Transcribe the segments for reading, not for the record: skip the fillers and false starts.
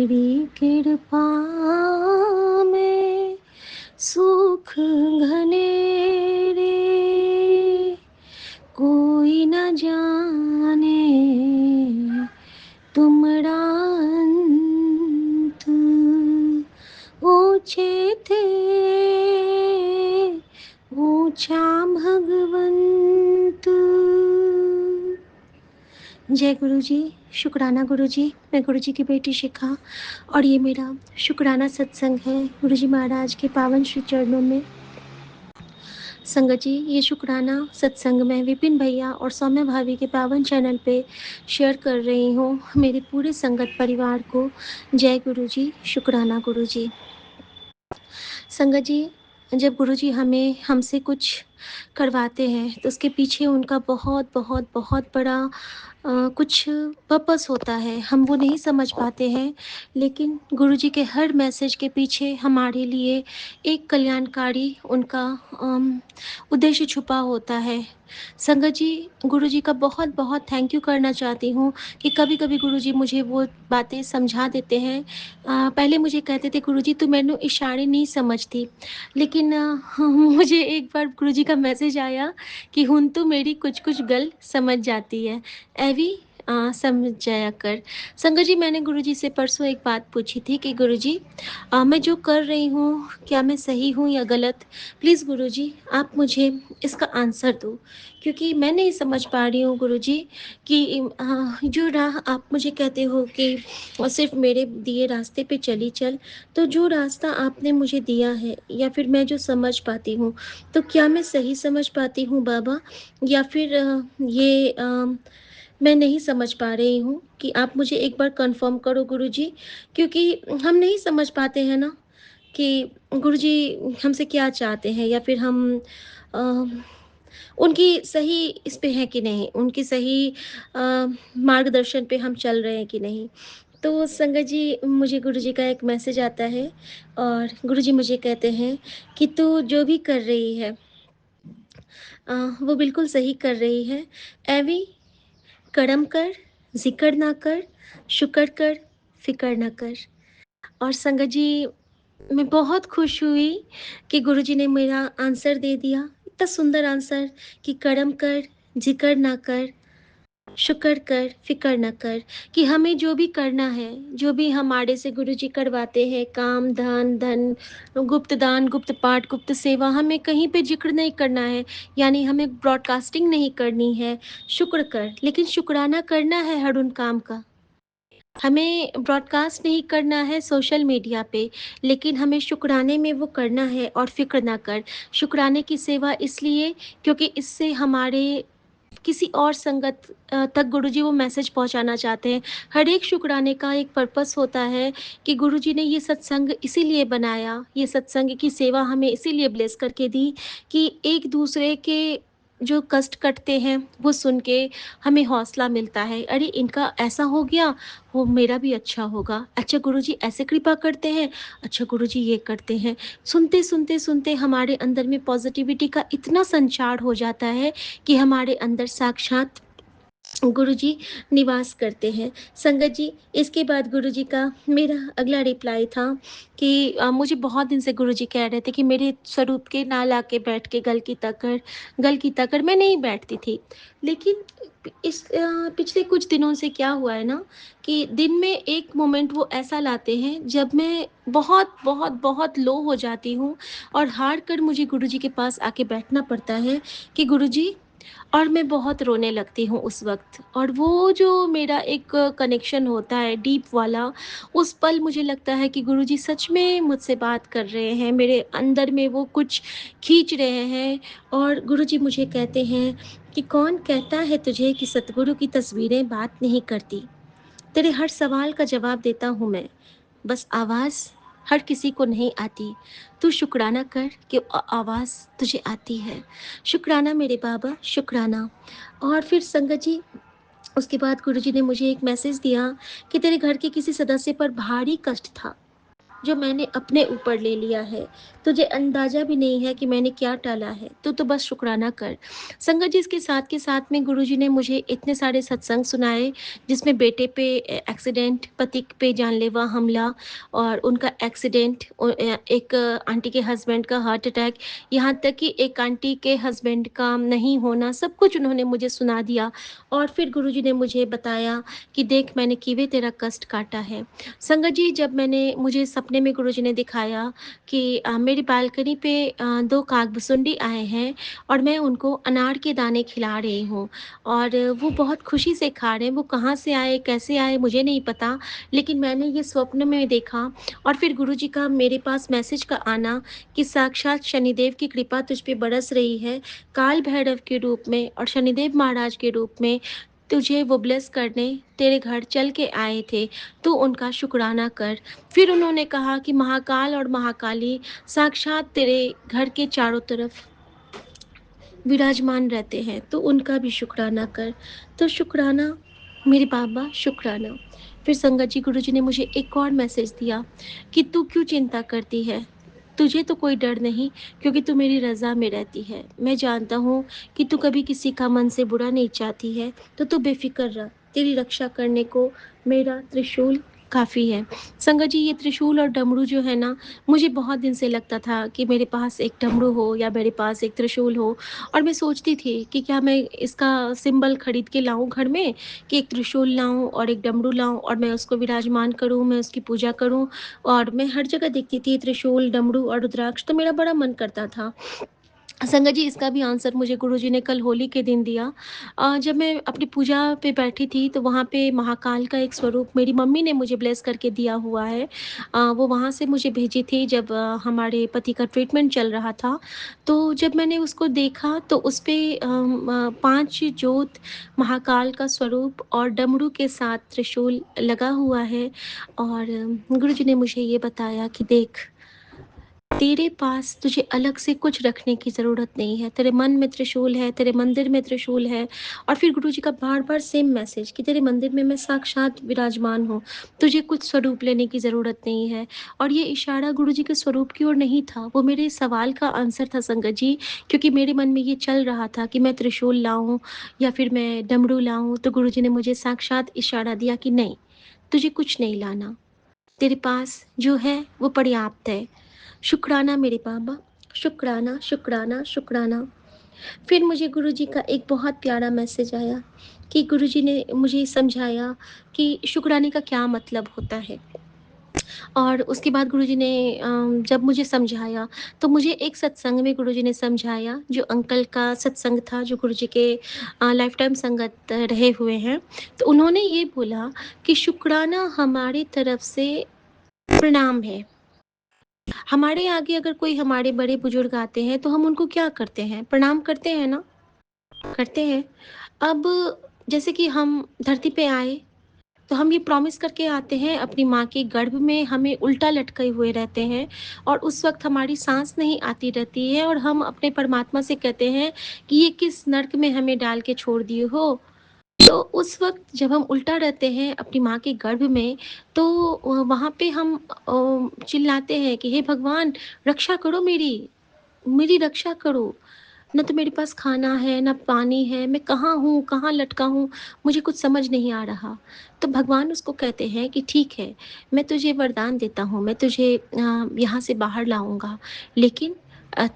तेरी कृपा में सुख घनेरे, कोई न जाने तुमरा अंत। ऊंचे थे ऊंचा भगवंत। जय गुरु जी। शुक्राना गुरु जी। मैं गुरु जी की बेटी शिखा और ये मेरा शुक्राना सत्संग है गुरु जी महाराज के पावन श्री चरणों में। संगत जी, ये शुक्राना सत्संग मैं विपिन भैया और सौम्या भाभी के पावन चैनल पे शेयर कर रही हूँ मेरे पूरे संगत परिवार को। जय गुरु जी। शुक्राना गुरु जी। संगत जी, जब गुरु जी हमसे कुछ करवाते हैं तो उसके पीछे उनका बहुत बहुत बहुत बड़ा कुछ पर्पस होता है। हम वो नहीं समझ पाते हैं, लेकिन गुरु जी के हर मैसेज के पीछे हमारे लिए एक कल्याणकारी उनका उद्देश्य छुपा होता है। संगत जी, गुरु जी का बहुत बहुत थैंक यू करना चाहती हूँ कि कभी कभी गुरु जी मुझे वो बातें समझा देते हैं। पहले मुझे कहते थे गुरु जी तू मैनू इशारे नहीं समझती, लेकिन मुझे एक बार गुरु जी का मैसेज आया कि हुन तू मेरी कुछ कुछ गल समझ जाती है, ऐवी समझ जाया कर। संगत जी, मैंने गुरु जी से परसों एक बात पूछी थी कि गुरु जी मैं जो कर रही हूँ क्या मैं सही हूँ या गलत? प्लीज़ गुरु जी आप मुझे इसका आंसर दो, क्योंकि मैं नहीं समझ पा रही हूँ गुरु जी कि जो राह आप मुझे कहते हो कि सिर्फ मेरे दिए रास्ते पे चली चल, तो जो रास्ता आपने मुझे दिया है या फिर मैं जो समझ पाती हूँ, तो क्या मैं सही समझ पाती हूँ बाबा, या फिर मैं नहीं समझ पा रही हूँ? कि आप मुझे एक बार कन्फर्म करो गुरु जी, क्योंकि हम नहीं समझ पाते हैं ना कि गुरुजी हमसे क्या चाहते हैं, या फिर हम अ, उनकी सही इस पे हैं कि नहीं, उनकी सही मार्गदर्शन पे हम चल रहे हैं कि नहीं। तो संगत जी, मुझे गुरुजी का एक मैसेज आता है और गुरुजी मुझे कहते हैं कि तू जो भी कर रही है वो बिल्कुल सही कर रही है। एवी कर्म कर, ज़िक्र ना कर, शुक्र कर, फ़िक्र ना कर। और संगत जी, मैं बहुत खुश हुई कि गुरुजी ने मेरा आंसर दे दिया, इतना सुंदर आंसर कि कर्म कर, ज़िक्र ना कर, शुक्र कर, फ़िक्र ना कर। कि हमें जो भी करना है, जो भी हमारे से गुरुजी करवाते हैं काम, धन, गुप्त दान, गुप्त पाठ, गुप्त सेवा, हमें कहीं पे ज़िक्र नहीं करना है, यानी हमें ब्रॉडकास्टिंग नहीं करनी है। शुक्र कर, लेकिन शुक्राना करना है हर उन काम का। हमें ब्रॉडकास्ट नहीं करना है सोशल मीडिया पे, लेकिन हमें शुक्राने में वो करना है और फ़िक्र ना कर। शुक्राने की सेवा इसलिए क्योंकि इससे हमारे किसी और संगत तक गुरुजी वो मैसेज पहुँचाना चाहते हैं। हर एक शुक्राने का एक पर्पस होता है कि गुरुजी ने ये सत्संग इसीलिए बनाया, ये सत्संग की सेवा हमें इसीलिए ब्लेस करके दी कि एक-दूसरे के जो कष्ट कटते हैं, वो सुन के हमें हौसला मिलता है। अरे! इनका ऐसा हो गया, वो मेरा भी अच्छा होगा। अच्छा गुरुजी ऐसे कृपा करते हैं, अच्छा गुरुजी ये करते हैं। सुनते हमारे अंदर में पॉज़िटिविटी का इतना संचार हो जाता है कि हमारे अंदर साक्षात गुरुजी निवास करते हैं। संगत जी, इसके बाद गुरुजी का मेरा अगला रिप्लाई था कि मुझे बहुत दिन से गुरुजी कह रहे थे कि मेरे स्वरूप के ना लाके बैठ के गल की तकड़ मैं नहीं बैठती थी। लेकिन पिछले कुछ दिनों से क्या हुआ है ना कि दिन में एक मोमेंट वो ऐसा लाते हैं जब मैं बहुत लो हो जाती हूँ और हार कर मुझे गुरुजी के पास आके बैठना पड़ता है कि गुरुजी, और मैं बहुत रोने लगती हूँ उस वक़्त। और वो जो मेरा एक कनेक्शन होता है डीप वाला, उस पल मुझे लगता है कि गुरुजी सच में मुझसे बात कर रहे हैं, मेरे अंदर में वो कुछ खींच रहे हैं। और गुरुजी मुझे कहते हैं कि कौन कहता है तुझे कि सतगुरु की तस्वीरें बात नहीं करती? तेरे हर सवाल का जवाब देता हूँ मैं, बस आवाज़ हर किसी को नहीं आती। तू शुक्राना कर कि आवाज़ तुझे आती है। शुक्राना मेरे बाबा, शुक्राना। और फिर संगत जी, उसके बाद गुरुजी ने मुझे एक मैसेज दिया कि तेरे घर के किसी सदस्य पर भारी कष्ट था। जो मैंने अपने ऊपर ले लिया है। तुझे अंदाज़ा भी नहीं है कि मैंने क्या टाला है, तू तो बस शुक्राना कर। संगत जी, इसके साथ के साथ में गुरुजी ने मुझे इतने सारे सत्संग सुनाए, जिसमें बेटे पे एक्सीडेंट, पति पे जानलेवा हमला और उनका एक्सीडेंट, एक आंटी के हस्बैंड का हार्ट अटैक, यहाँ तक कि एक आंटी के हस्बैंड का नहीं होना, सब कुछ उन्होंने मुझे सुना दिया। और फिर गुरुजी ने मुझे बताया कि देख, मैंने किवे तेरा कष्ट काटा है। संगत जी, जब मैंने मुझे सपने में गुरुजी ने दिखाया कि मेरी बालकनी पे 2 कागभुसुंडी आए हैं और मैं उनको अनार के दाने खिला रही हूँ और वो बहुत खुशी से खा रहे हैं। वो कहाँ से आए, कैसे आए मुझे नहीं पता, लेकिन मैंने ये स्वप्न में देखा। और फिर गुरुजी का मेरे पास मैसेज का आना कि साक्षात शनिदेव की कृपा तुझ पे बरस रही है, काल भैरव के रूप में और शनिदेव महाराज के रूप में तुझे वो ब्लेस करने तेरे घर चल के आए थे, तू उनका शुक्राना कर। फिर उन्होंने कहा कि महाकाल और महाकाली साक्षात तेरे घर के चारों तरफ विराजमान रहते हैं, तो उनका भी शुक्राना कर। तो शुक्राना मेरे बाबा, शुक्राना। फिर संगत जी, गुरुजी ने मुझे एक और मैसेज दिया कि तू क्यों चिंता करती है? तुझे तो कोई डर नहीं, क्योंकि तू मेरी रज़ा में रहती है। मैं जानता हूँ कि तू कभी किसी का मन से बुरा नहीं चाहती है, तो तू बेफ़िक्र रह। तेरी रक्षा करने को मेरा त्रिशूल काफ़ी है। संगत जी, ये त्रिशूल और डमरू जो है ना, मुझे बहुत दिन से लगता था कि मेरे पास एक डमरू हो या मेरे पास एक त्रिशूल हो। और मैं सोचती थी कि क्या मैं इसका सिंबल खरीद के लाऊं घर में, कि एक त्रिशूल लाऊं और एक डमरू लाऊं और मैं उसको विराजमान करूं, मैं उसकी पूजा करूं। और मैं हर जगह देखती थी त्रिशूल, डमरू और रुद्राक्ष, तो मेरा बड़ा मन करता था। संगत जी, इसका भी आंसर मुझे गुरुजी ने कल होली के दिन दिया। जब मैं अपनी पूजा पे बैठी थी, तो वहाँ पे महाकाल का एक स्वरूप मेरी मम्मी ने मुझे ब्लेस करके दिया हुआ है। वो वहाँ से मुझे भेजी थी जब हमारे पति का ट्रीटमेंट चल रहा था। तो जब मैंने उसको देखा तो उस पे 5 जोत महाकाल का स्वरूप और डमरू के साथ त्रिशूल लगा हुआ है। और गुरुजी ने मुझे ये बताया कि देख, तेरे पास तुझे अलग से कुछ रखने की ज़रूरत नहीं है। तेरे मन में त्रिशूल है, तेरे मंदिर में त्रिशूल है। और फिर गुरुजी का बार-बार सेम मैसेज कि तेरे मंदिर में मैं साक्षात विराजमान हूँ। तुझे कुछ स्वरूप लेने की ज़रूरत नहीं है। और ये इशारा गुरुजी के स्वरूप की ओर नहीं था, वो मेरे सवाल का आंसर था संगत जी, क्योंकि मेरे मन में ये चल रहा था कि मैं त्रिशूल लाऊँ या फिर मैं डमरू लाऊँ, तो गुरुजी ने मुझे साक्षात इशारा दिया कि नहीं, तुझे कुछ नहीं लाना। तेरे पास जो है वो पर्याप्त है। शुक्राना मेरे बाबा, शुक्राना, शुक्राना, शुक्राना। फिर मुझे गुरुजी का एक बहुत प्यारा मैसेज आया कि गुरुजी ने मुझे समझाया कि शुक्राने का क्या मतलब होता है। और उसके बाद गुरुजी ने जब मुझे समझाया, तो मुझे एक सत्संग में गुरुजी ने समझाया, जो अंकल का सत्संग था, जो गुरुजी के लाइफ टाइम संगत रहे हुए हैं। तो उन्होंने ये बोला कि शुक्राना हमारी तरफ से प्रणाम है। हमारे आगे अगर कोई हमारे बड़े बुजुर्ग आते हैं, तो हम उनको क्या करते हैं? प्रणाम करते हैं ना? करते हैं। अब जैसे कि हम धरती पे आए, तो हम ये प्रॉमिस करके आते हैं, अपनी माँ के गर्भ में हमें उल्टा लटके हुए रहते हैं और उस वक़्त हमारी साँस नहीं आती रहती है और हम अपने परमात्मा से कहते हैं कि ये किस नर्क में हमें डाल के छोड़ दिए हो। तो उस वक़्त जब हम उल्टा रहते हैं अपनी माँ के गर्भ में, तो वहाँ पे हम चिल्लाते हैं कि हे भगवान, रक्षा करो मेरी, मेरी रक्षा करो। ना तो मेरे पास खाना है, ना पानी है, मैं कहाँ हूँ, कहाँ लटका हूँ, मुझे कुछ समझ नहीं आ रहा। तो भगवान उसको कहते हैं कि ठीक है, मैं तुझे वरदान देता हूँ, मैं तुझे यहाँ से बाहर लाऊँगा, लेकिन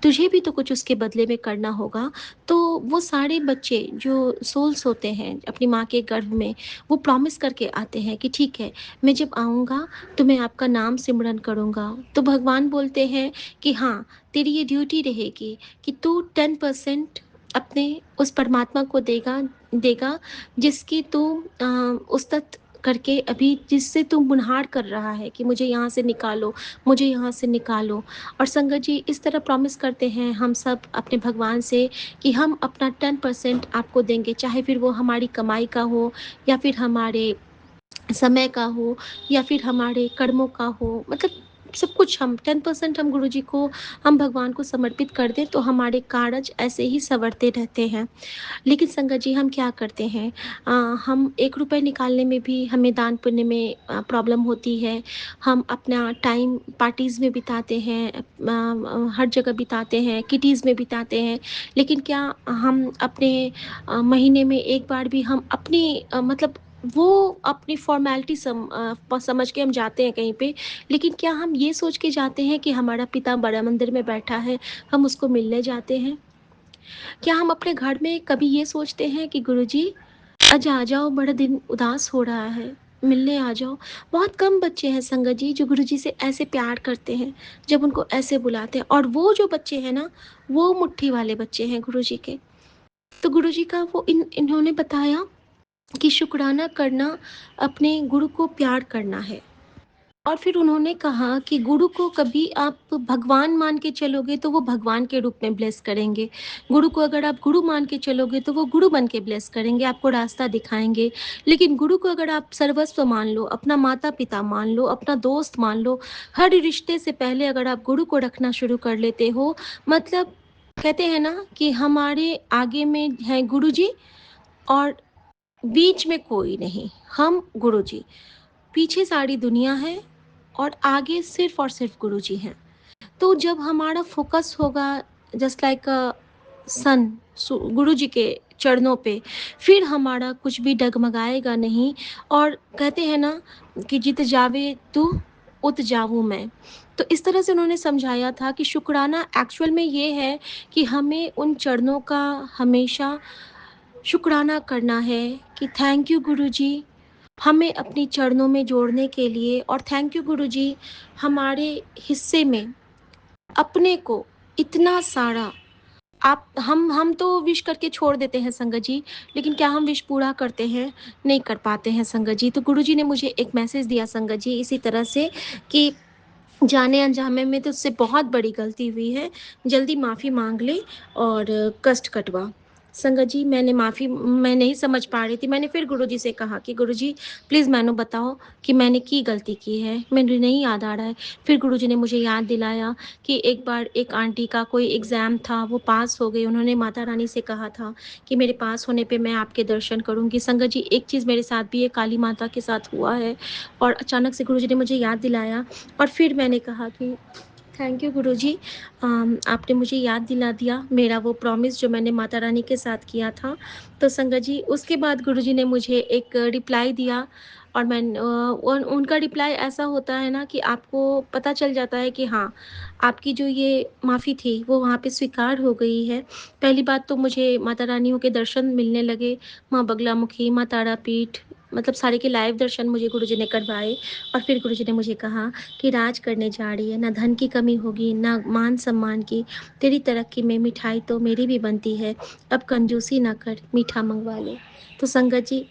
तुझे भी तो कुछ उसके बदले में करना होगा। तो वो सारे बच्चे जो सोल्स होते हैं अपनी माँ के गर्भ में, वो प्रॉमिस करके आते हैं कि ठीक है, मैं जब आऊँगा तो मैं आपका नाम सिमरन करूँगा। तो भगवान बोलते हैं कि हाँ, तेरी ये ड्यूटी रहेगी कि तू 10% अपने उस परमात्मा को देगा देगा जिसकी तू उस्तत करके अभी जिससे तू मुनहार कर रहा है कि मुझे यहाँ से निकालो, मुझे यहाँ से निकालो। और संगत जी, इस तरह प्रॉमिस करते हैं हम सब अपने भगवान से कि हम अपना 10% आपको देंगे, चाहे फिर वो हमारी कमाई का हो या फिर हमारे समय का हो या फिर हमारे कर्मों का हो, मतलब सब कुछ हम 10% हम गुरुजी को, हम भगवान को समर्पित कर दें, तो हमारे कार्य ऐसे ही सँवरते रहते हैं। लेकिन संगत जी, हम क्या करते हैं, अ, हम ₹1 निकालने में भी हमें दान पुण्य में प्रॉब्लम होती है। हम अपना टाइम पार्टीज़ में बिताते हैं, हर जगह बिताते हैं, किटीज़ में बिताते हैं। लेकिन क्या हम अपने महीने में एक बार भी हम अपनी मतलब वो अपनी फ़ॉर्मेलिटी समझ के हम जाते हैं कहीं पे, लेकिन क्या हम ये सोच के जाते हैं कि हमारा पिता बड़ा मंदिर में बैठा है, हम उसको मिलने जाते हैं? क्या हम अपने घर में कभी ये सोचते हैं कि गुरुजी आज आ जाओ, बड़ा दिन उदास हो रहा है, मिलने आ जाओ? बहुत कम बच्चे हैं संगत जी जो गुरुजी से ऐसे प्यार करते हैं, जब उनको ऐसे बुलाते हैं, और वो जो बच्चे हैं ना, वो मुट्ठी वाले बच्चे हैं गुरुजी के। तो गुरुजी का वो इन्होंने बताया कि शुक्राना करना अपने गुरु को प्यार करना है। और फिर उन्होंने कहा कि गुरु को कभी आप भगवान मान के चलोगे तो वो भगवान के रूप में ब्लेस करेंगे। गुरु को अगर आप गुरु मान के चलोगे तो वो गुरु बन के ब्लेस करेंगे, आपको रास्ता दिखाएँगे। लेकिन गुरु को अगर आप सर्वस्व मान लो, अपना माता-पिता मान लो, अपना दोस्त मान लो, हर रिश्ते से पहले अगर आप गुरु को रखना शुरू कर लेते हो, मतलब कहते हैं ना कि हमारे आगे में हैं गुरुजी और बीच में कोई नहीं, हम गुरुजी। पीछे सारी दुनिया है और आगे सिर्फ़ और सिर्फ़ गुरुजी हैं। तो जब हमारा फ़ोकस होगा जस्ट लाइक सन गुरुजी के चरणों पे, फिर हमारा कुछ भी डगमगाएगा नहीं। और कहते हैं ना कि जित जावे तू उत जाऊँ मैं। तो इस तरह से उन्होंने समझाया था कि शुक्राना एक्चुअल में ये है कि हमें उन चरणों का हमेशा शुक्राना करना है कि थैंक यू गुरुजी, हमें अपनी चरणों में जोड़ने के लिए, और थैंक यू गुरुजी, हमारे हिस्से में अपने को इतना सारा आप हम तो विश करके छोड़ देते हैं संगत जी, लेकिन क्या हम विश पूरा करते हैं? नहीं कर पाते हैं संगत जी। तो गुरुजी ने मुझे एक मैसेज दिया संगत जी इसी तरह से कि जाने-अनजाने में तुझसे बहुत बड़ी गलती हुई है, जल्दी माफ़ी माँग ले और कष्ट कटवा। संगत जी, मैं नहीं समझ पा रही थी, मैंने फिर गुरुजी से कहा कि गुरुजी प्लीज़ मैनू बताओ कि मैंने की गलती की है, मुझे नहीं याद आ रहा है। फिर गुरुजी ने मुझे याद दिलाया कि एक बार एक आंटी का कोई एग्ज़ाम था, वो पास हो गई, उन्होंने माता रानी से कहा था कि मेरे पास होने पे मैं आपके दर्शन करूँगी। संगत जी, एक चीज़ मेरे साथ भी ये काली माता के साथ हुआ है, और अचानक से गुरुजी ने मुझे याद दिलाया, और फिर मैंने कहा कि थैंक यू गुरुजी, आपने मुझे याद दिला दिया मेरा वो प्रॉमिस जो मैंने माता रानी के साथ किया था। तो संगत जी, उसके बाद गुरुजी ने मुझे एक रिप्लाई दिया, और उनका रिप्लाई ऐसा होता है ना कि आपको पता चल जाता है कि हाँ, आपकी जो ये माफ़ी थी वो वहाँ पे स्वीकार हो गई है। पहली बात तो मुझे माता रानियों के दर्शन मिलने लगे, माँ बगलामुखी, माँ तारापीठ, मतलब सारे के लाइव दर्शन मुझे गुरुजी ने करवाए। और फिर गुरुजी ने मुझे कहा कि राज करने जा रही है, ना धन की कमी होगी, ना मान-सम्मान की, तेरी तरक्की में मिठाई तो मेरी भी बनती है, अब कंजूसी ना कर, मीठा मँगवा ले। तो संगत जी,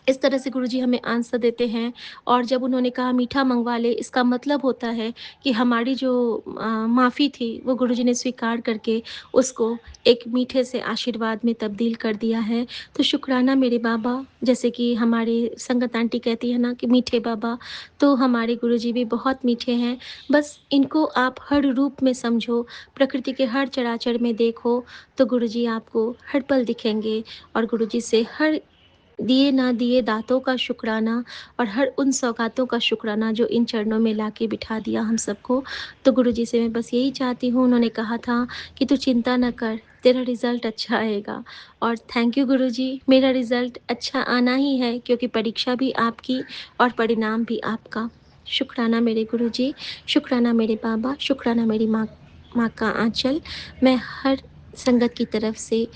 इस तरह से गुरुजी हमें आंसर देते हैं, और जब उन्होंने कहा मीठा मँगवा ले, इसका मतलब होता है कि हमारी जो माफ़ी थी वो गुरुजी ने स्वीकार करके उसको एक मीठे से आशीर्वाद में तब्दील कर दिया है। तो शुक्राना मेरे बाबा, जैसे कि हमारे संगत आंटी कहती है ना कि मीठे बाबा, तो हमारे गुरुजी भी बहुत मीठे हैं। बस इनको आप हर रूप में समझो, प्रकृति के हर चराचर में देखो, तो गुरुजी आपको हर पल दिखेंगे, और गुरुजी से हर दिए ना दिए दातों का शुक्राना, और हर उन सौगातों का शुक्राना जो इन चरणों में लाके बिठा दिया हम सबको। तो गुरुजी से मैं बस यही चाहती हूँ, उन्होंने कहा था कि तू चिंता ना कर, तेरा रिज़ल्ट अच्छा आएगा। और थैंक यू गुरुजी, मेरा रिज़ल्ट अच्छा आना ही है, क्योंकि परीक्षा भी आपकी और परिणाम भी आपका। शुक्राना मेरे गुरुजी, शुक्राना मेरे बाबा, शुक्राना मेरी माँ का आँचल। मैं हर संगत की तरफ से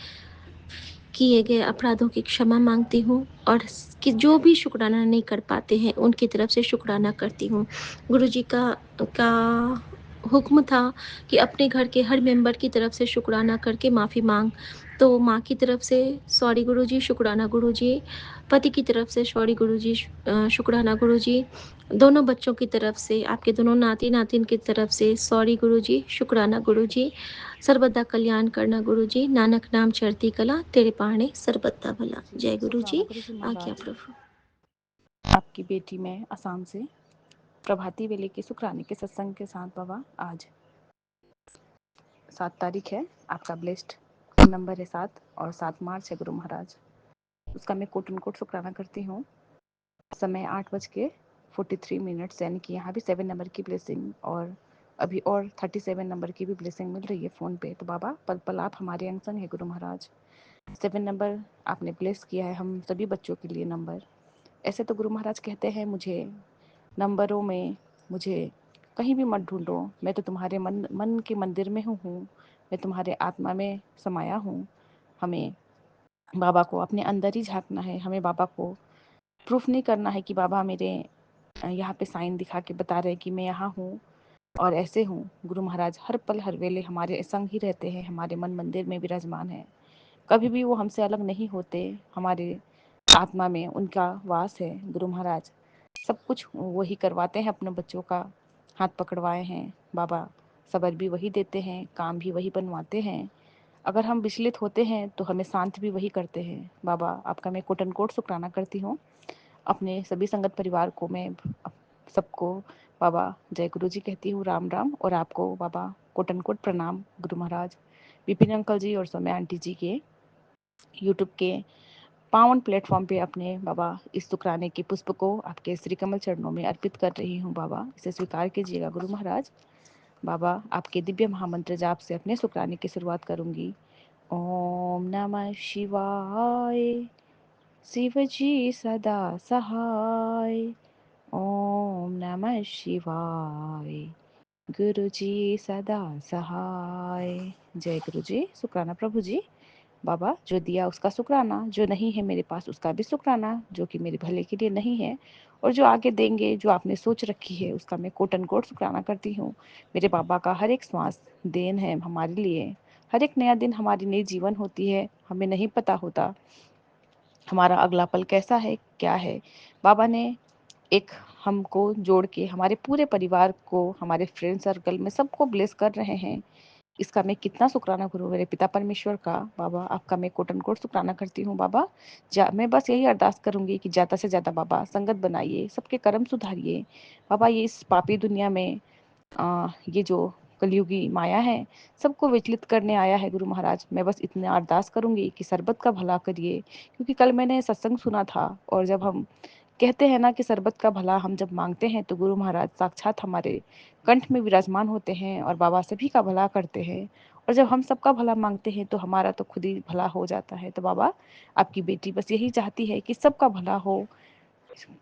किए गए अपराधों की क्षमा माँगती हूँ, और स कि जो भी शुक्राना नहीं कर पाते हैं, उनकी तरफ से शुक्राना करती हूँ। गुरुजी का हुक्म था कि अपने घर के हर मेंबर की तरफ से शुक्राना करके माफ़ी माँग। तो माँ की तरफ से सॉरी गुरुजी, शुक्राना गुरुजी, पति की तरफ से सॉरी गुरुजी, शुक्राना गुरुजी, दोनों बच्चों की तरफ से, आपके दोनों नाती-नातिन की तरफ से सॉरी गुरुजी, शुक्राना गुरुजी, सर्वदा कल्याण करना गुरुजी, नानक नाम चढ़ती कला, तेरे पाणे सर्वदा भला। जी, जय शुक्राना गुरुजी, गुरुजी आज्ञा महाराज। प्रभु। आपकी बेटी मैं असम से। प्रभाती वेले के शुक्राने के सत्संग के साथ बाबा आज 7 तारीख है, आपका ब्लेस्ड नंबर है 7 और 7 मार्च है गुरु महाराज। उसका मैं कोट एंड कोट शुक्राना करती हूँ। समय 8:43 यानी कि यहाँ भी 7 नंबर की ब्लेसिंग और अभी और 37 नंबर की भी ब्लेसिंग मिल रही है फ़ोन पे। तो बाबा पल पल आप हमारे अंग संग है गुरु महाराज। 7 नंबर आपने ब्लेस किया है हम सभी बच्चों के लिए नंबर। ऐसे तो गुरु महाराज कहते हैं मुझे नंबरों में मुझे कहीं भी मत ढूंढो, मैं तो तुम्हारे मन मन के मंदिर में हूँ, मैं तुम्हारे आत्मा में समाया हूँ। हमें बाबा को अपने अंदर ही झांकना है, हमें बाबा को प्रूफ नहीं करना है कि बाबा मेरे यहाँ पे साइन दिखा के बता रहे हैं कि मैं यहाँ हूँ और ऐसे हूँ। गुरु महाराज हर पल हर वेले हमारे संग ही रहते हैं, हमारे मन मंदिर में विराजमान है, कभी भी वो हमसे अलग नहीं होते, हमारे आत्मा में उनका वास है। गुरु महाराज सब कुछ वही करवाते हैं, अपने बच्चों का हाथ पकड़वाए हैं बाबा, सबर भी वही देते हैं, काम भी वही बनवाते हैं। अगर हम विचलित होते हैं तो हमें शांत भी वही करते हैं। बाबा आपका मैं कोट एंड कोट शुक्राना करती हूँ। अपने सभी संगत परिवार को मैं सबको बाबा जय गुरु जी कहती हूँ, राम राम। और आपको बाबा कोट एंड कोट प्रणाम गुरु महाराज। विपिन अंकल जी और सौम्या आंटी जी के यूट्यूब के पावन प्लेटफॉर्म पे अपने बाबा इस शुक्राने के पुष्प को आपके श्री कमल चरणों में अर्पित कर रही हूँ। बाबा इसे स्वीकार कीजिएगा गुरु महाराज। बाबा आपके दिव्य महामंत्र जाप से अपने शुक्राने की शुरुआत करूंगी। ओम नमः शिवाय, शिव जी सदा सहाय। ओम नमः शिवाय, गुरु जी सदा सहाय। जय गुरु जी। शुक्राना प्रभु जी। बाबा जो दिया उसका शुक्राना, जो नहीं है मेरे पास उसका भी शुक्राना, जो कि मेरे भले के लिए नहीं है और जो आगे देंगे, जो आपने सोच रखी है उसका मैं कोट एंड कोट शुक्राना करती हूँ। मेरे बाबा का हर एक श्वास देन है हमारे लिए। हर एक नया दिन हमारी नई जीवन होती है, हमें नहीं पता होता हमारा अगला पल कैसा है क्या है। बाबा ने एक हमको जोड़ के हमारे पूरे परिवार को, हमारे फ्रेंड सर्कल में सबको ब्लेस कर रहे हैं। इसका मैं कितना शुक्राना करूँ मेरे पिता परमेश्वर का। बाबा आपका मैं कोट एंड कोट शुक्राना करती हूँ। बाबा मैं बस यही अरदास करूंगी कि ज़्यादा से ज़्यादा बाबा संगत बनाइए, सबके कर्म सुधारिए। बाबा ये इस पापी दुनिया में ये जो कलयुगी माया है सबको विचलित करने आया है गुरु महाराज। मैं बस इतना अरदास करूंगी कि सरबत का भला करिए, क्योंकि कल मैंने सत्संग सुना था और जब हम कहते हैं ना कि सरबत का भला हम जब मांगते हैं तो गुरु महाराज साक्षात हमारे कंठ में विराजमान होते हैं और बाबा सभी का भला करते हैं। और जब हम सबका भला मांगते हैं तो हमारा तो खुद ही भला हो जाता है। तो बाबा आपकी बेटी बस यही चाहती है कि सबका भला हो,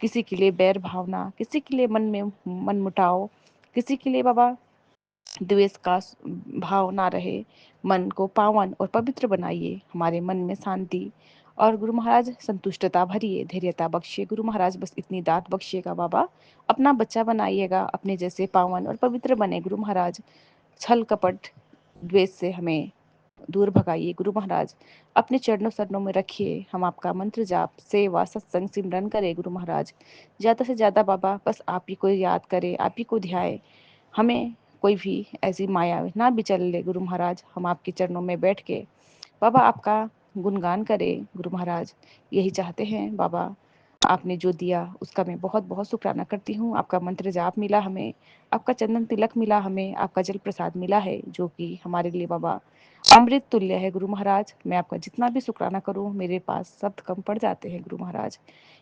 किसी के लिए बैर भावना, किसी के लिए मन में मन मुटाव, किसी के लिए बाबा द्वेष का भाव ना रहे। मन को पावन और पवित्र बनाइए, हमारे मन में शांति और गुरु महाराज संतुष्टता भरिए, धैर्यता बख्शिए गुरु महाराज। बस इतनी दात बख्शिएगा बाबा, अपना बच्चा बनाइएगा, अपने जैसे पावन और पवित्र बने गुरु महाराज। छल कपट द्वेष से हमें दूर भगाइए गुरु महाराज, अपने चरणों शरणों में रखिए। हम आपका मंत्र जाप सेवा सत्संग सिमरन करें गुरु महाराज। ज्यादा से ज्यादा बाबा बस आप ही को याद करें, आप ही को ध्याए, हमें कोई भी ऐसी माया ना बिचल ले गुरु महाराज। हम आपके चरणों में बैठ के बाबा आपका गुणगान करें गुरु महाराज, यही चाहते हैं बाबा। आपने जो दिया उसका मैं बहुत बहुत शुक्राना करती हूँ। आपका मंत्र जाप मिला हमें, आपका चंदन तिलक मिला हमें, आपका जल प्रसाद मिला है जो कि हमारे लिए बाबा अमृत तुल्य है गुरु महाराज। मैं आपका जितना भी शुक्राना करूँ मेरे पास शब्द कम पड़ जाते हैं गुरु महाराज।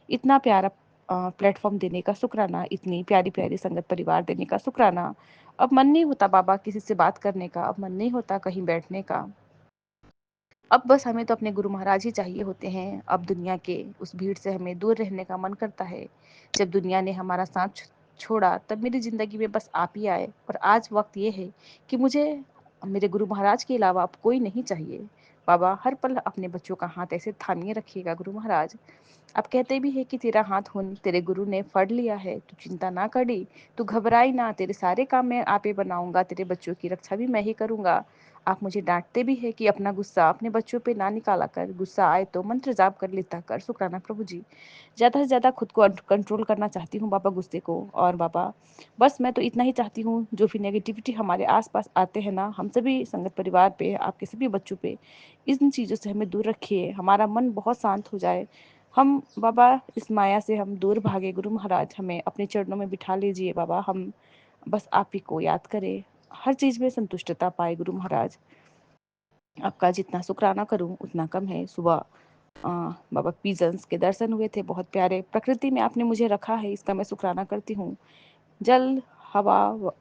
इतना प्यारा प्लेटफॉर्म देने का शुक्राना, इतनी प्यारी प्यारी संगत परिवार देने का शुक्राना। अब मन नहीं होता बाबा किसी से बात करने का, अब मन नहीं होता कहीं बैठने का। अब बस हमें तो अपने गुरु महाराज ही चाहिए होते हैं। अब दुनिया के उस भीड़ से हमें दूर रहने का मन करता है। जब दुनिया ने हमारा साथ छोड़ा तब मेरी जिंदगी में बस आप ही आए और आज वक्त ये है कि मुझे मेरे गुरु महाराज के अलावा अब कोई नहीं चाहिए। बाबा हर पल अपने बच्चों का हाथ ऐसे थामिए रखिएगा गुरु महाराज। अब कहते भी है कि तेरा हाथ हुन तेरे गुरु ने फड़ लिया है, तू चिंता ना करी, तू घबराई ना, तेरे सारे काम मैं आपे बनाऊंगा, तेरे बच्चों की रक्षा भी मैं ही करूंगा। आप मुझे डांटते भी है कि अपना गुस्सा अपने बच्चों पे ना निकाला कर, गुस्सा आए तो मंत्र जाप कर लेता कर। शुक्राना प्रभु जी। ज्यादा से ज्यादा खुद को कंट्रोल करना चाहती हूँ बाबा गुस्से को। और बाबा बस मैं तो इतना ही चाहती हूँ, जो भी नेगेटिविटी हमारे आसपास आते हैं ना, हम सभी संगत परिवार पे, आपके सभी बच्चों पे, इन चीजों से हमें दूर रखिए, हमारा मन बहुत शांत हो जाए, हम बाबा इस माया से हम दूर भागे गुरु महाराज, हमें अपने चरणों में बिठा लीजिए बाबा। हम बस आप ही को याद करें, हर चीज में संतुष्टता पाए गुरु महाराज। आपका जितना शुक्राना करूं उतना कम है। सुबह बाबा पीजन्स के दर्शन हुए थे, बहुत प्यारे। प्रकृति में आपने मुझे रखा है, इसका मैं शुक्राना करती हूँ। जल, हवा,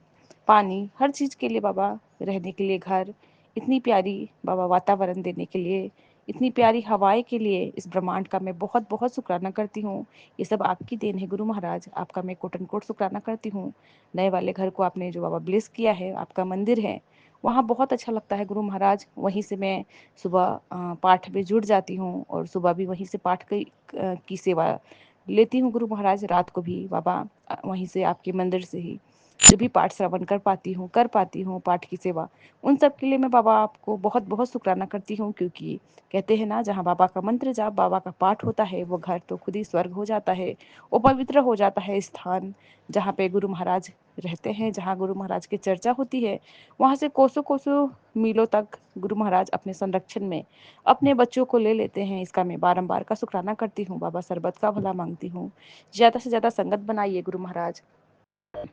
पानी, हर चीज के लिए बाबा, रहने के लिए घर, इतनी प्यारी बाबा वातावरण देने के लिए, इतनी प्यारी हवाएं के लिए, इस ब्रह्मांड का मैं बहुत बहुत शुक्राना करती हूँ। ये सब आपकी देन है गुरु महाराज, आपका मैं कोटन कोट शुक्राना करती हूँ। नए वाले घर को आपने जो बाबा ब्लेस किया है, आपका मंदिर है, वहाँ बहुत अच्छा लगता है गुरु महाराज। वहीं से मैं सुबह पाठ में जुड़ जाती हूँ और सुबह भी वहीं से पाठ की सेवा लेती हूँ गुरु महाराज। रात को भी बाबा वहीं से आपके मंदिर से ही जो भी पाठ श्रवण कर पाती हूँ पाठ की सेवा, उन सब के लिए मैं बाबा आपको बहुत बहुत शुक्राना करती हूँ। क्योंकि कहते हैं ना, जहाँ बाबा का मंत्र जाप, बाबा का पाठ होता है, वो घर तो खुद ही स्वर्ग हो जाता है, वो पवित्र हो जाता है स्थान। जहाँ पे गुरु महाराज रहते हैं, जहाँ गुरु महाराज की चर्चा होती है, वहाँ से कोसों कोसों मीलों तक गुरु महाराज अपने संरक्षण में अपने बच्चों को ले लेते हैं। इसका मैं बारंबार का शुक्राना करती हूँ बाबा। सरबत का भला मांगती हूँ, ज्यादा से ज्यादा संगत बनाइए गुरु महाराज।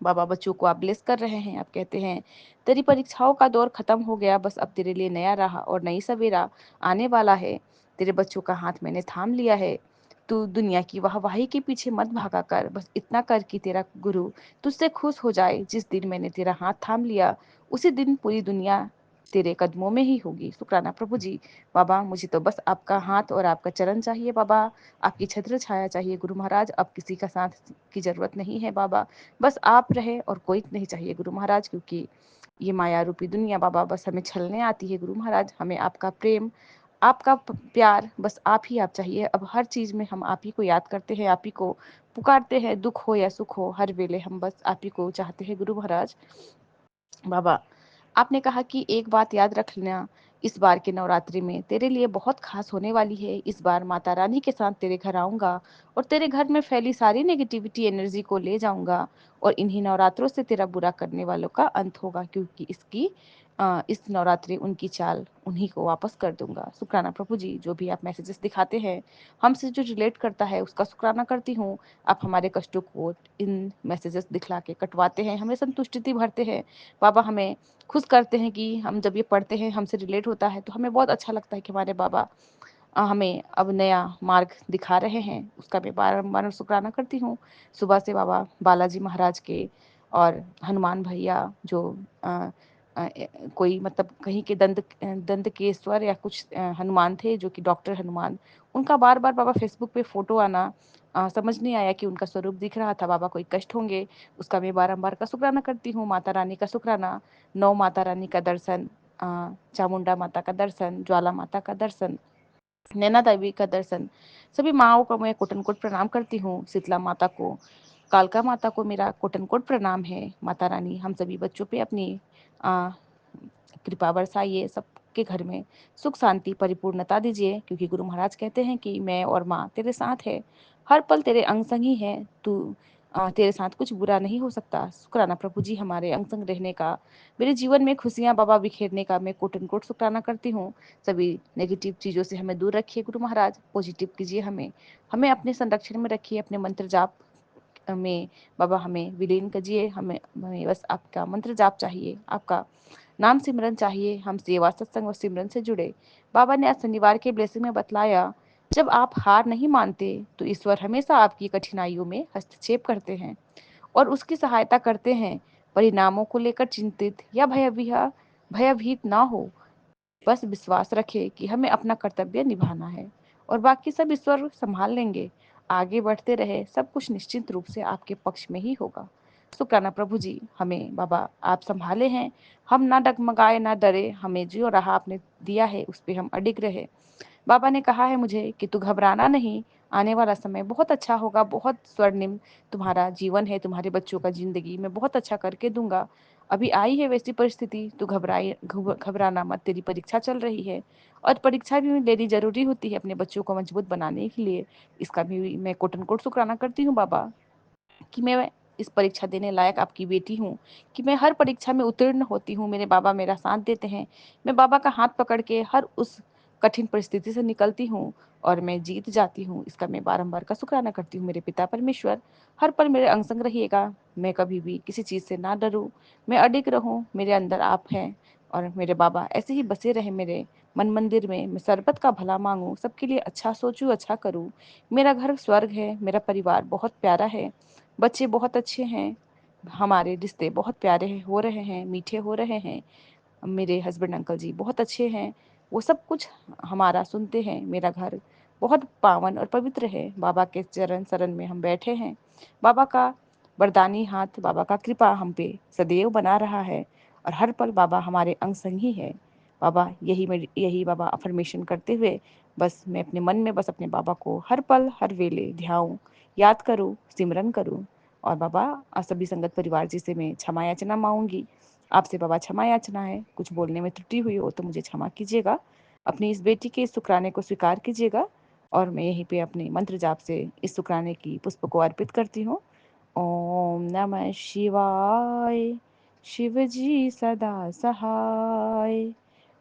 बाबा बच्चों को आप ब्लेस कर रहे हैं। आप कहते हैं तेरी परीक्षाओं का दौर खत्म हो गया, बस अब तेरे लिए नया राह और नई सवेरा आने वाला है। तेरे बच्चों का हाथ मैंने थाम लिया है। तू दुनिया की वाहवाही के पीछे मत भागा कर, बस इतना कर कि तेरा गुरु तुझसे खुश हो जाए। जिस दिन मैंने तेरा हाथ थाम लिया, उसी दिन पूरी दुनिया तेरे कदमों में ही होगी। शुक्राना प्रभु जी। बाबा मुझे तो बस आपका हाथ और आपका चरण चाहिए बाबा, आपकी छत्र छाया चाहिए गुरु महाराज। अब किसी का साथ की जरूरत नहीं है बाबा, बस आप रहे और कोई नहीं चाहिए गुरु महाराज। क्योंकि ये माया रूपी दुनिया बाबा बस हमें छलने आती है गुरु महाराज। हमें आपका प्रेम, आपका प्यार, बस आप ही आप चाहिए। अब हर चीज में हम आप ही को याद करते हैं, आप ही को पुकारते हैं। दुख हो या सुख हो, हर वेले हम बस आप ही को चाहते हैं गुरु महाराज। बाबा आपने कहा कि एक बात याद रख लेना, इस बार के नवरात्रि में तेरे लिए बहुत खास होने वाली है। इस बार माता रानी के साथ तेरे घर आऊंगा और तेरे घर में फैली सारी नेगेटिविटी एनर्जी को ले जाऊंगा और इन्हीं नवरात्रों से तेरा बुरा करने वालों का अंत होगा। क्योंकि इस नवरात्रि उनकी चाल उन्हीं को वापस कर दूंगा। शुक्राना प्रभु जी। जो भी आप मैसेजेस दिखाते हैं, हमसे जो रिलेट करता है, उसका शुक्राना करती हूँ। आप हमारे कष्टों को इन मैसेजेस दिखला के कटवाते हैं, हमें संतुष्टि भरते हैं बाबा। हमें खुश करते हैं कि हम जब ये पढ़ते हैं, हमसे रिलेट होता है, तो हमें बहुत अच्छा लगता है कि हमारे बाबा हमें अब नया मार्ग दिखा रहे हैं। उसका मैं बारम्बार शुक्राना करती हूँ। सुबह से बाबा बालाजी महाराज के और हनुमान भैया जो अ, कोई मतलब कहीं के दंत केश्वर या कुछ हनुमान थे, जो कि डॉक्टर हनुमान, उनका बार बार बाबा फेसबुक पे फोटो आना, समझ नहीं आया कि उनका स्वरूप दिख रहा था। बाबा कोई कष्ट होंगे, उसका मैं बारंबार का शुक्राना करती हूँ। माता रानी का शुक्राना, नौ माता रानी का दर्शन, चामुंडा माता का दर्शन, ज्वाला माता का दर्शन, नैना देवी का दर्शन, सभी माओ को मैं कोटन कोट प्रणाम करती हूँ। शीतला माता को, कालका माता को मेरा कोटन कोट प्रणाम है। माता रानी हम सभी बच्चों पे अपनी आ, कृपा बरसाइए, सबके घर में सुख शांति परिपूर्णता दीजिए। क्योंकि गुरु महाराज कहते हैं कि मैं और माँ तेरे साथ है, हर पल तेरे अंग संग ही है। तेरे साथ कुछ बुरा नहीं हो सकता। शुक्राना प्रभु जी हमारे अंग संग रहने का, मेरे जीवन में खुशियां बाबा बिखेरने का मैं कोटन कोट शुक्राना करती हूँ। सभी नेगेटिव चीजों से हमें दूर रखिए गुरु महाराज, पॉजिटिव कीजिए हमें, हमें अपने संरक्षण में रखिए। अपने मंत्र जाप में बाबा हमें विलीन कीजिए। हमें बस आपका मंत्र जाप चाहिए, आपका नाम सिमरन चाहिए। हम सेवा सत्संग और सिमरन से जुड़े। बाबा ने आज शनिवार के ब्लेसिंग में बतलाया, जब आप हार नहीं मानते तो ईश्वर हमेशा आपकी कठिनाइयों में हस्तक्षेप करते हैं और उसकी सहायता करते हैं। परिणामों को लेकर चिंतित या भयभीत ना हो, बस विश्वास रखे कि हमें अपना कर्तव्य निभाना है और बाकी सब ईश्वर संभाल लेंगे। आगे बढ़ते रहे, सब कुछ निश्चित रूप से आपके पक्ष में ही होगा। शुक्राना प्रभु जी, हमें बाबा आप संभाले हैं। हम ना डगमगाए ना डरे, हमें जो राह आपने दिया है उस पे हम अडिग रहे। बाबा ने कहा है मुझे कि तू घबराना नहीं, आने वाला समय बहुत अच्छा होगा, बहुत स्वर्णिम तुम्हारा जीवन है, तुम्हारे बच्चों का जिंदगी मैं बहुत अच्छा करके दूंगा। अभी आई है वैसी परिस्थिति, तू घबराना मत, तेरी परीक्षा चल रही है और परीक्षा भी लेनी जरूरी होती है अपने बच्चों को मजबूत बनाने के लिए। इसका भी मैं कोटन कोट शुक्राना करती हूँ बाबा, कि मैं इस परीक्षा देने लायक आपकी बेटी हूँ, कि मैं हर परीक्षा में उत्तीर्ण होती हूँ। मेरे बाबा मेरा साथ देते हैं। मैं बाबा का हाथ पकड़ के हर उस कठिन परिस्थिति से निकलती हूँ और मैं जीत जाती हूँ, इसका मैं बारंबार का शुक्राना करती हूँ। मेरे पिता परमेश्वर हर पल मेरे अंग संग रहिएगा। मैं कभी भी किसी चीज़ से ना डरूँ, मैं अडिग रहूँ, मेरे अंदर आप हैं और मेरे बाबा ऐसे ही बसे रहे मेरे मन मंदिर में। मैं सर्बत का भला मांगूँ, सबके लिए अच्छा सोचूँ, अच्छा करूँ। मेरा घर स्वर्ग है, मेरा परिवार बहुत प्यारा है, बच्चे बहुत अच्छे हैं, हमारे रिश्ते बहुत प्यारे हो रहे हैं, मीठे हो रहे हैं। मेरे हस्बैंड अंकल जी बहुत अच्छे हैं, वो सब कुछ हमारा सुनते हैं। मेरा घर बहुत पावन और पवित्र है। बाबा के चरण शरण में हम बैठे हैं। बाबा का वरदानी हाथ, बाबा का कृपा हम पे सदैव बना रहा है और हर पल बाबा हमारे अंग संग ही है। बाबा यही बाबा अफर्मेशन करते हुए बस मैं अपने मन में बस अपने बाबा को हर पल हर वेले ध्याऊं, याद करूं, सिमरन करूं। और बाबा सभी संगत परिवार जी से मैं क्षमा याचना मांगूंगी। आपसे बाबा क्षमा याचना है, कुछ बोलने में त्रुटि हुई हो तो मुझे क्षमा कीजिएगा। अपनी इस बेटी के इस शुक्राने को स्वीकार कीजिएगा और मैं यहीं पे अपने मंत्र जाप से इस शुक्राने की पुष्प को अर्पित करती हूँ। ओम नमः शिवाय, शिव जी सदा सहाय।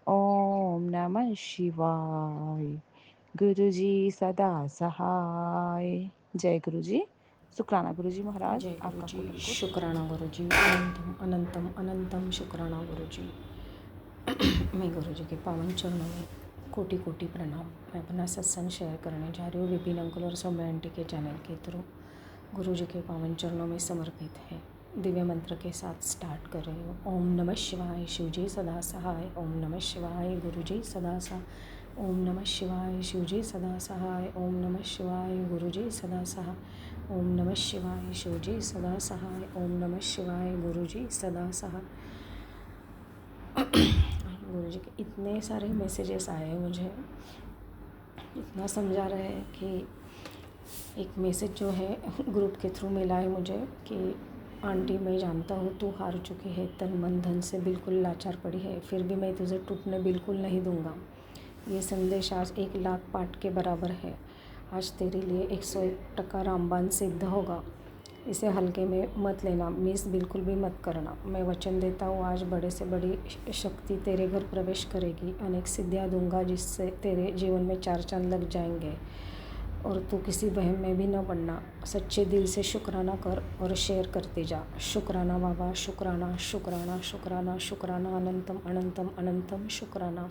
ओम नमः शिवाय, गुरु जी सदा सहाय। जय गुरु जी। शुक्राना गुरु जी महाराज, जय गुरु आपका जी। कोटि कोटि शुक्राना गुरु जी। अनंतम अनंतम अनंतम शुक्राना गुरु जी। मैं गुरु जी के पावन चरणों में कोटि कोटि प्रणाम। मैं अपना सत्संग शेयर करने जा रही हूँ विपिन अंकुल और सौम्या आंटी के चैनल के थ्रू। गुरु जी के पावन चरणों में समर्पित है। दिव्य मंत्र के साथ स्टार्ट कर रही हूँ। ओम नमः शिवाय, शिव जी सदा सहाय। ओम नमः शिवाय, गुरु जी सदा सहाय। ओम नमः शिवाय, शिव जी सदा सहाय। ओम नमः शिवाय, गुरु जी सदा सहाय। ओम नमः शिवाय, शिव जी सदा सहाय। ओम नमः शिवाय, गुरु जी सदा सहाय। गुरु जी के इतने सारे मैसेजेस आए हैं मुझे, इतना समझा रहे हैं कि एक मैसेज जो है ग्रुप के थ्रू मिला है मुझे कि आंटी मैं जानता हूँ तू हार चुकी है, तन मन धन से बिल्कुल लाचार पड़ी है, फिर भी मैं तुझे टूटने बिल्कुल नहीं दूंगा। ये संदेश आज 1,00,000 पाठ के बराबर है। आज तेरे लिए 101% रामबाण सिद्ध होगा। इसे हल्के में मत लेना, मिस बिल्कुल भी मत करना। मैं वचन देता हूँ आज बड़े से बड़ी शक्ति तेरे घर प्रवेश करेगी। अनेक सिद्धियाँ दूंगा जिससे तेरे जीवन में 4 चांद लग जाएंगे और तू किसी वहम में भी न पड़ना। सच्चे दिल से शुक्राना कर और शेयर करते जा। शुक्राना बाबा, शुक्राना शुक्राना शुक्राना शुक्राना, अनंतम अनंतम अनंतम शुक्राना।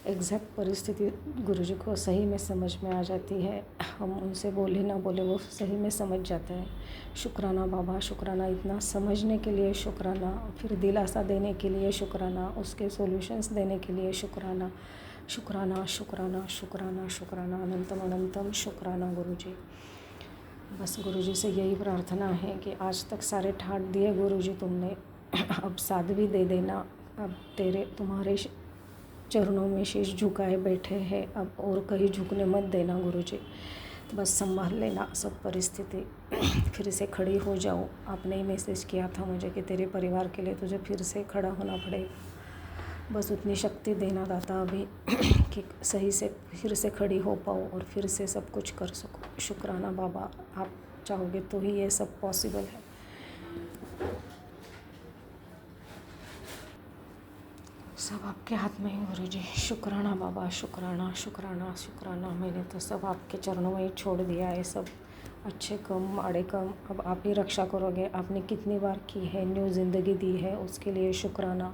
एग्जैक्ट परिस्थिति गुरु जी को सही में समझ में आ जाती है। हम उनसे बोले ना बोले वो सही में समझ जाते हैं। शुक्राना बाबा, शुक्राना। इतना समझने के लिए शुक्राना, फिर दिलासा देने के लिए शुक्राना, उसके सॉल्यूशंस देने के लिए शुक्राना। शुक्राना शुक्राना शुक्राना शुक्राना, अनंतम अनंतम शुक्राना गुरु जी। बस गुरु जी से यही प्रार्थना है कि आज तक सारे ठाट दिए गुरु जी तुमने, अब साथ भी दे देना। अब तुम्हारे चरणों में शीश झुकाए बैठे हैं, अब और कहीं झुकने मत देना गुरु जी। बस संभाल लेना सब परिस्थिति, फिर से खड़ी हो जाओ। आपने ही मैसेज किया था मुझे कि तेरे परिवार के लिए तुझे फिर से खड़ा होना पड़ेगा। बस उतनी शक्ति देना दाता अभी कि सही से फिर से खड़ी हो पाओ और फिर से सब कुछ कर सको। शुक्राना बाबा, आप चाहोगे तो ही ये सब पॉसिबल है। सब आपके हाथ में है गुरु जी। शुक्राना बाबा, शुक्राना शुक्राना शुक्राना। मैंने तो सब आपके चरणों में ही छोड़ दिया है, सब अच्छे कम आड़े कम अब आप ही रक्षा करोगे। आपने कितनी बार की है, न्यू ज़िंदगी दी है, उसके लिए शुक्राना।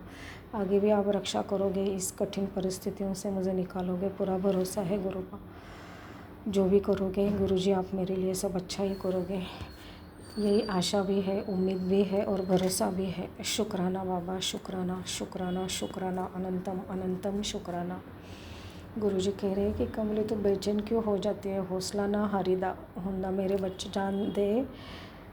आगे भी आप रक्षा करोगे, इस कठिन परिस्थितियों से मुझे निकालोगे, पूरा भरोसा है गुरु का। जो भी करोगे गुरु जी आप मेरे लिए सब अच्छा ही करोगे, यही आशा भी है, उम्मीद भी है और भरोसा भी है। शुक्राना बाबा, शुक्राना शुक्राना शुक्राना, अनंतम अनंतम शुक्राना। गुरु जी कह रहे हैं कि कमले तो बेचैन क्यों हो जाती है, हौसला ना हारीदा हुंदा मेरे बच्चे, जान दे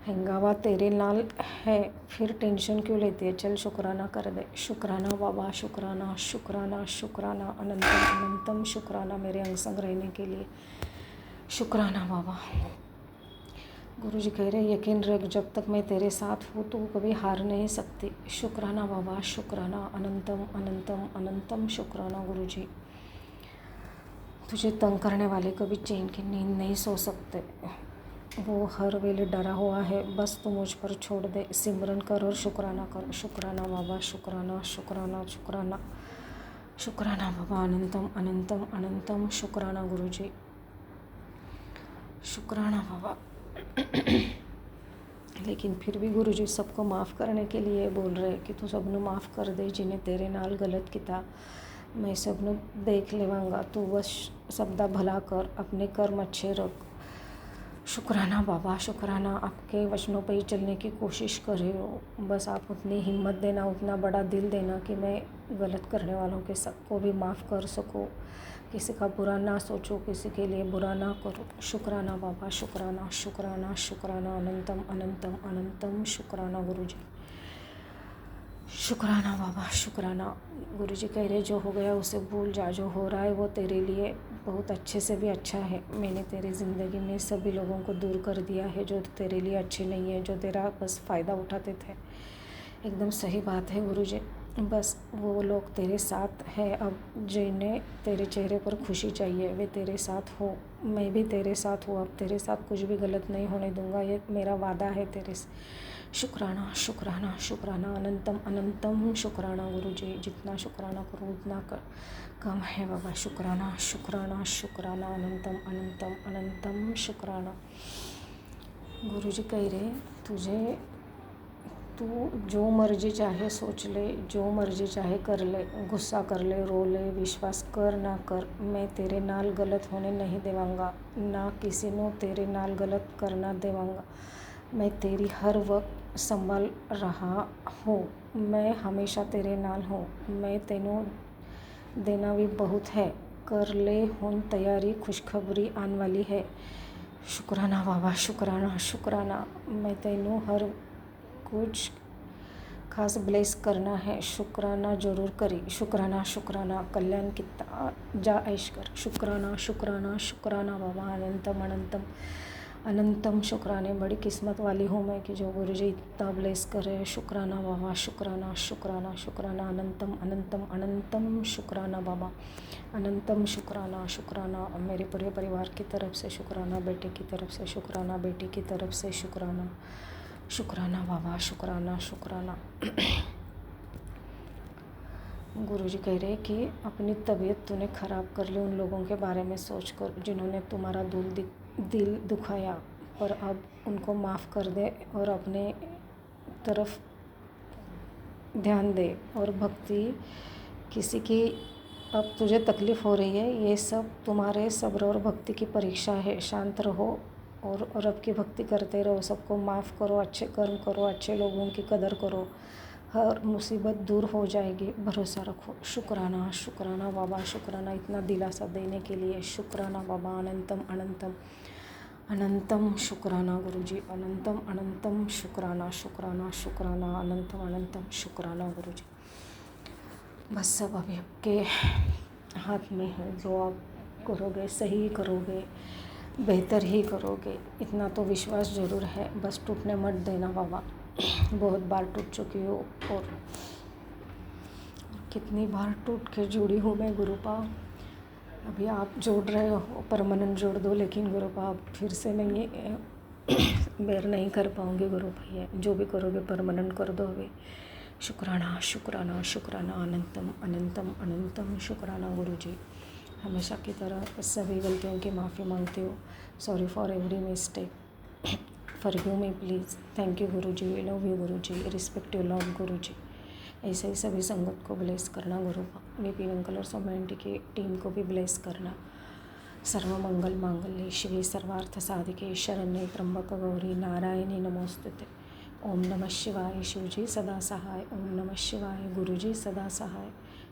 हंगावा तेरे नाल है, फिर टेंशन क्यों लेती है, चल शुक्राना कर दे। शुक्राना बाबा, शुक्राना शुक्राना शुक्राना, अनंतम अनंतम शुक्राना मेरे अंग संग रहने के लिए। शुक्राना बाबा। गुरु जी कह रहे यकीन रख, जब तक मैं तेरे साथ हूँ तो कभी हार नहीं सकती। शुक्राना बाबा, शुक्राना, अनंतम अनंतम अनंतम शुक्राना गुरु जी। तुझे तंग करने वाले कभी चैन की नींद नहीं सो सकते, वो हर वेले डरा हुआ है, बस तू मुझ पर छोड़ दे, सिमरन कर और शुक्राना कर। शुक्राना बाबा, शुक्राना शुक्राना शुक्राना। शुक्राना बाबा, अनंतम अनंतम अनंतम शुक्राना गुरुजी, शुक्राना बाबा। लेकिन फिर भी गुरुजी सबको माफ़ करने के लिए बोल रहे कि तू सबनों माफ़ कर दे जिन्हें तेरे नाल गलत किया। मैं सबनों देख लेवांगा, तू बस सबदा भला कर, अपने कर्म अच्छे रख। शुक्राना बाबा, शुक्राना, आपके वचनों पर ही चलने की कोशिश कर रहे हो। बस आप उतनी हिम्मत देना, उतना बड़ा दिल देना कि मैं गलत करने वालों के सबको भी माफ़ कर सकूं, किसी का बुरा ना सोचो, किसी के लिए बुरा ना करो। शुक्राना बाबा, शुक्राना शुक्राना शुक्राना, अनंतम अनंतम अनंतम शुक्राना गुरुजी, शुक्राना बाबा, शुक्राना। गुरुजी कह रहे जो हो गया उसे भूल जा, जो हो रहा है वो तेरे लिए बहुत अच्छे से भी अच्छा है। मैंने तेरी ज़िंदगी में सभी लोगों को दूर कर दिया है जो तेरे लिए अच्छे नहीं है, जो तेरा बस फ़ायदा उठाते थे। एकदम सही बात है गुरुजी, बस वो लोग तेरे साथ है अब, जिन्हें तेरे चेहरे पर खुशी चाहिए वे तेरे साथ हो। मैं भी तेरे साथ हूँ, अब तेरे साथ कुछ भी गलत नहीं होने दूंगा, ये मेरा वादा है तेरे से। शुक्राना शुक्राना शुक्राना, अनंतम अनंतम शुक्राना गुरुजी, जितना शुक्राना करो उतना कम है बाबा। शुक्राना शुक्राना शुक्राना, अनंतम अनंतम अनंतम शुक्राना। गुरुजी कह रहे तुझे, तू जो मर्जी चाहे सोच ले, जो मर्जी चाहे कर ले, गुस्सा कर ले, रो ले, विश्वास कर ना कर, मैं तेरे नाल गलत होने नहीं देवांगा, ना किसी को तेरे नाल गलत करना देवांगा। मैं तेरी हर वक्त संभाल रहा हूँ, मैं हमेशा तेरे नाल हूँ। मैं तेनों देना भी बहुत है, कर ले हुन तैयारी, खुशखबरी आने वाली है। शुक्राना बाबा, शुक्राना शुक्राना, मैं तेनों हर कुछ खास ब्लेस करना है। शुक्राना जरूर करी, शुक्राना शुक्राना, कल्याण कितना जा ऐश कर। शुक्राना शुक्राना शुक्राना बाबा, अनंतम अनंतम अनंतम शुक्राने। बड़ी किस्मत वाली हूँ मैं कि जो गुरुजी इतना ब्लेस कर रहे हैं। शुक्राना बाबा, शुक्राना शुक्राना शुक्राना, अनंतम अनंतम अनंतम शुक्राना बाबा, अनंतम शुक्राना शुक्राना। मेरे पूरे परिवार की तरफ से शुक्राना, बेटे की तरफ से शुक्राना, बेटी की तरफ से शुक्राना, शुक्राना बाबा, शुक्राना शुक्राना। गुरुजी कह रहे कि अपनी तबीयत तूने ख़राब कर ली उन लोगों के बारे में सोचकर जिन्होंने तुम्हारा दिल दुखाया, पर अब उनको माफ़ कर दे और अपने तरफ ध्यान दे। और भक्ति किसी की अब तुझे तकलीफ़ हो रही है, ये सब तुम्हारे सब्र और भक्ति की परीक्षा है। शांत रहो और रब की भक्ति करते रहो, सबको माफ़ करो, अच्छे कर्म करो, अच्छे लोगों की कदर करो, हर मुसीबत दूर हो जाएगी, भरोसा रखो। शुक्राना शुक्राना बाबा, शुक्राना इतना दिलासा देने के लिए। शुक्राना बाबा, अनंतम अनंतम अनंतम शुक्राना गुरुजी, अनंतम अनंतम शुक्राना शुक्राना शुक्राना, अनंतम अनंतम शुक्राना गुरुजी। बस सब अभी आपके हाथ में है, जो आप करोगे सही करोगे, बेहतर ही करोगे, इतना तो विश्वास ज़रूर है। बस टूटने मत देना बाबा, बहुत बार टूट चुकी हो और कितनी बार टूट के जुड़ी हूँ मैं गुरुपाव। अभी आप जोड़ रहे हो, परमानेंट जोड़ दो, लेकिन गुरुपाव फिर से नहीं बेर नहीं कर पाऊँगी गुरु भैया, जो भी करोगे परमानेंट कर दो अभी। शुक्राना शुक्राना शुक्राना, अनंतम अनंतम अनंतम शुक्राना गुरुजी। हमेशा की तरह सभी गलतियों की माफ़ी मांगती हूँ। Sorry for every mistake, forgive me please. Thank you Guruji, we love you Guruji, respect you lord Guruji. ऐसे ही सभी संगत को ब्लेस करना गुरु, वीपी अंकल और सोमेंटी की टीम को भी ब्लेस करना। सर्वमंगल मांगल्ये शिवे सर्वार्थ साधिके शरण्ये त्र्यंबक गौरी नारायणी नमोस्तुते। ओम नमः शिवाय शिवजी सदा सहाय, ओम नमः शिवाय गुरुजी सदा सहाय,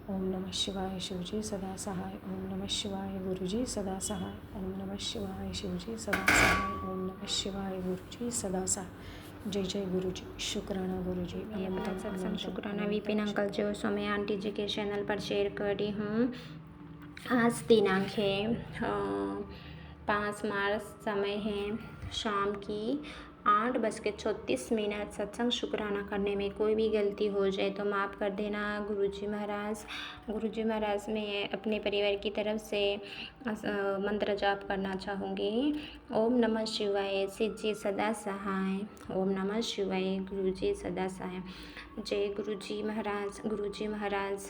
ओम नमः शिवाय शिवजी सदा सहाय, ओम नमः शिवाय गुरुजी सदा सहाय, ओम नमः शिवाय शिवजी सदा सहाय, ओम नमः शिवाय गुरुजी सदा सहाय। जय जय गुरुजी, शुक्राना गुरुजी, अनंतम सत्संग अनंतम शुक्राना विपिन अनंतम अंकल जो सोम्या आंटी जी के चैनल पर शेयर कर रही हूँ। आज दिनांक है 5 मार्च, समय है शाम की 8:36। सत्संग शुक्राना करने में कोई भी गलती हो जाए तो माफ़ कर देना गुरुजी महाराज। गुरुजी महाराज मैं अपने परिवार की तरफ से मंत्र जाप करना चाहूँगी। ओम नमः शिवाय, शिव जी सदा सहाय। ओम नमः शिवाय, गुरुजी सदा सहाय। जय गुरुजी महाराज। गुरुजी महाराज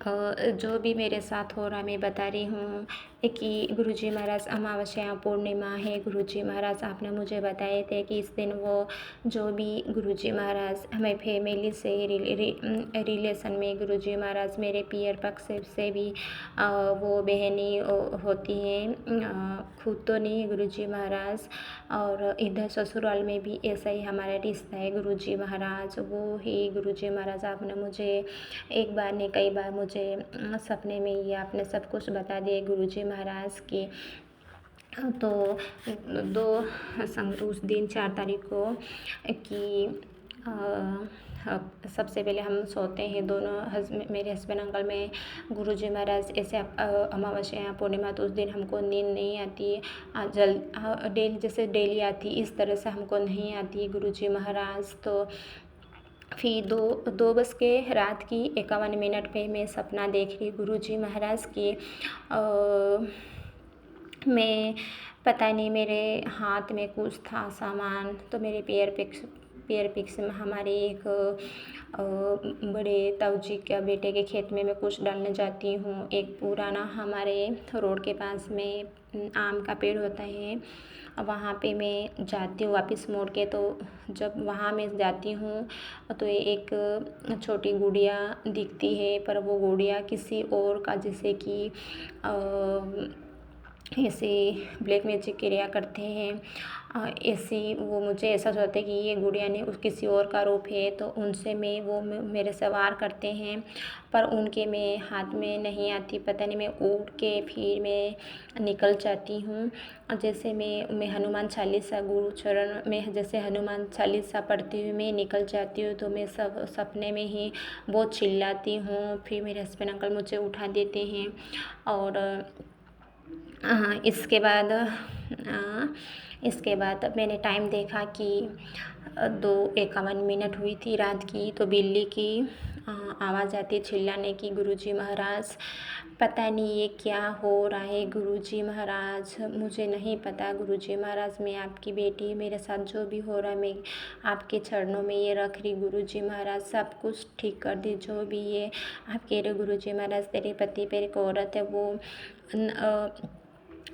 जो भी मेरे साथ हो रहा मैं बता रही हूँ कि गुरुजी महाराज अमावस्या पूर्णिमा है। गुरुजी महाराज आपने मुझे बताए थे कि इस दिन वो जो भी गुरुजी महाराज हमें फैमिली से रिलेशन में गुरुजी महाराज मेरे पियर पक्ष से भी वो बहनी होती हैं, खुद तो नहीं है गुरुजी महाराज। और इधर ससुराल में भी ऐसा ही हमारा रिश्ता है गुरुजी महाराज, वो ही गुरुजी महाराज आपने मुझे एक बार नहीं कई बार मुझे सपने में ये आपने सब कुछ बता दिए गुरुजी महाराज की। तो उस दिन 4 तारीख को कि सबसे पहले हम सोते हैं दोनों मेरे हस्बैंड अंकल में गुरुजी महाराज ऐसे अमावस्या पूर्णिमा तो उस दिन हमको नींद नहीं आती डेली जैसे डेली आती इस तरह से हमको नहीं आती गुरुजी महाराज। तो फिर 2:51 पे मैं सपना देख रही गुरुजी महाराज की। मैं पता नहीं मेरे हाथ में कुछ था सामान, तो मेरे पैर पिक्स में हमारे एक बड़े ताऊजी के बेटे के खेत में मैं कुछ डालने जाती हूँ। एक पुराना हमारे रोड के पास में आम का पेड़ होता है, वहाँ पे मैं जाती हूँ वापस मोड़ के। तो जब वहाँ मैं जाती हूँ तो एक छोटी गुड़िया दिखती है, पर वो गुड़िया किसी और का जैसे कि ऐसे ब्लैक मैजिक क्रिया करते हैं ऐसी वो मुझे ऐसा होता है कि ये गुड़िया ने किसी और का रूप है। तो उनसे वो मेरे से वार करते हैं, पर उनके मैं हाथ में नहीं आती, पता नहीं मैं उड़ के फिर मैं निकल जाती हूँ। जैसे मैं हनुमान चालीसा गुरु चरण में जैसे हनुमान चालीसा पढ़ती हुई मैं निकल जाती हूँ। तो मैं सब सपने में ही बहुत चिल्लाती हूँ, फिर मेरे हस्बैंड अंकल मुझे उठा देते हैं। और इसके बाद मैंने टाइम देखा कि 2:51 हुई थी रात की। तो बिल्ली की आवाज़ आती चिल्लाने की गुरुजी महाराज पता नहीं ये क्या हो रहा है गुरुजी महाराज, मुझे नहीं पता गुरुजी महाराज, मैं आपकी बेटी, मेरे साथ जो भी हो रहा है मैं आपके चरणों में ये रख रही गुरुजी महाराज, सब कुछ ठीक कर दी जो भी ये आप कह रहे गुरुजी महाराज। तेरे पति पर एक औरत है वो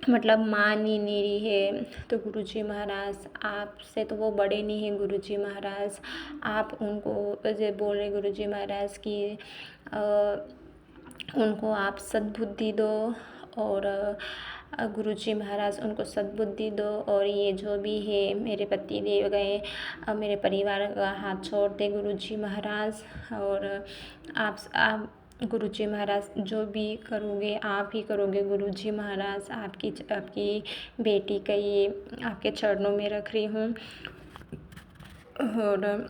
मतलब मान ही नहीं रही है। तो गुरुजी महाराज आपसे तो वो बड़े नहीं हैं गुरुजी महाराज, आप उनको जो बोल रहे गुरुजी महाराज कि उनको आप सद्बुद्धि दो और गुरुजी महाराज उनको सद्बुद्धि दो। और ये जो भी है मेरे पति देव गए मेरे परिवार का हाथ छोड़ दे गुरुजी महाराज। और आप गुरुजी महाराज जो भी करोगे आप ही करोगे गुरुजी महाराज, आपकी बेटी का ये आपके चरणों में रख रही हूँ। और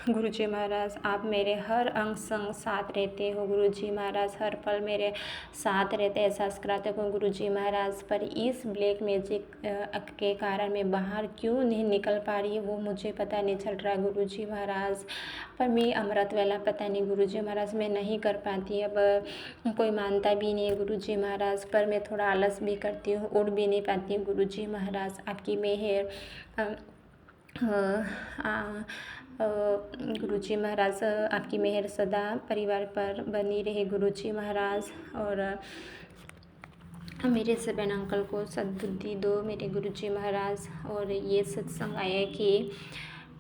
गुरुजी महाराज आप मेरे हर अंग संग साथ रहते हो गुरुजी महाराज, हर पल मेरे साथ रहते एहसास कराते हो गुरुजी महाराज। पर इस ब्लैक मैजिक के कारण मैं बाहर क्यों नहीं निकल पा रही वो मुझे पता नहीं चल रहा गुरुजी महाराज। पर मैं अमृत वेला पता नहीं गुरुजी महाराज मैं नहीं कर पाती, अब कोई मानता भी नहीं है गुरुजी महाराज। पर मैं थोड़ा आलस भी करती हूँ, उड़ भी नहीं पाती हूँ गुरुजी महाराज, आपकी मेहर गुरुजी महाराज आपकी मेहर सदा परिवार पर बनी रहे गुरुजी महाराज। और मेरे हस्बैंड अंकल को सद्बुद्धि दो मेरे गुरुजी महाराज। और ये सत्संग आया कि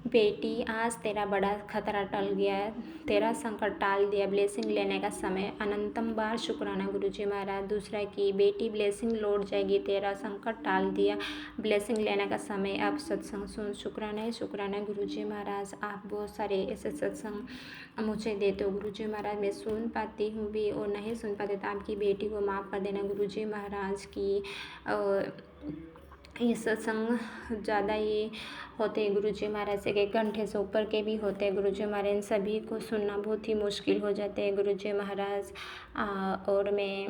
बेटी आज तेरा बड़ा खतरा टल गया, तेरा संकट टाल दिया, ब्लेसिंग लेने का समय, अनंतम बार शुक्राना गुरुजी महाराज। दूसरा कि बेटी ब्लेसिंग लौट जाएगी, तेरा संकट टाल दिया, ब्लेसिंग लेने का समय, अब सत्संग सुन, शुक्राना गुरुजी महाराज। आप बहुत सारे ऐसे सत्संग मुझे देते हो गुरुजी महाराज, मैं सुन पाती हूँ भी और नहीं सुन पाती तो आपकी बेटी को माफ़ कर देना गुरुजी महाराज की। ये सत्संग ज़्यादा ये होते हैं गुरुजी महाराज से 1 घंटे से ऊपर के भी होते हैं गुरुजी महाराज, इन सभी को सुनना बहुत ही मुश्किल हो जाते हैं गुरुजी महाराज। और मैं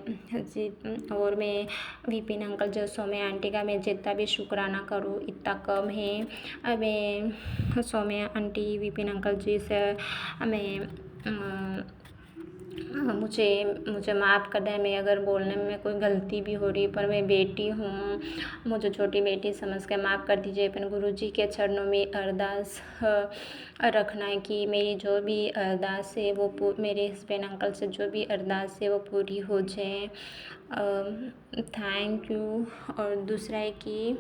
विपिन अंकल जो सौम्या आंटी का मैं जितना भी शुक्राना करूँ इतना कम है। मैं सौम्या आंटी विपिन अंकल जी से मैं मुझे मुझे माफ़ कर दें, मैं अगर बोलने में कोई गलती भी हो रही है, पर मैं बेटी हूँ, मुझे छोटी बेटी समझ के माफ़ कर दीजिए। पर गुरुजी के चरणों में अरदास रखना है कि मेरी जो भी अरदास है वो मेरे हस्बैंड अंकल से जो भी अरदास है वो पूरी हो जाए। Thank you. और दूसरा है कि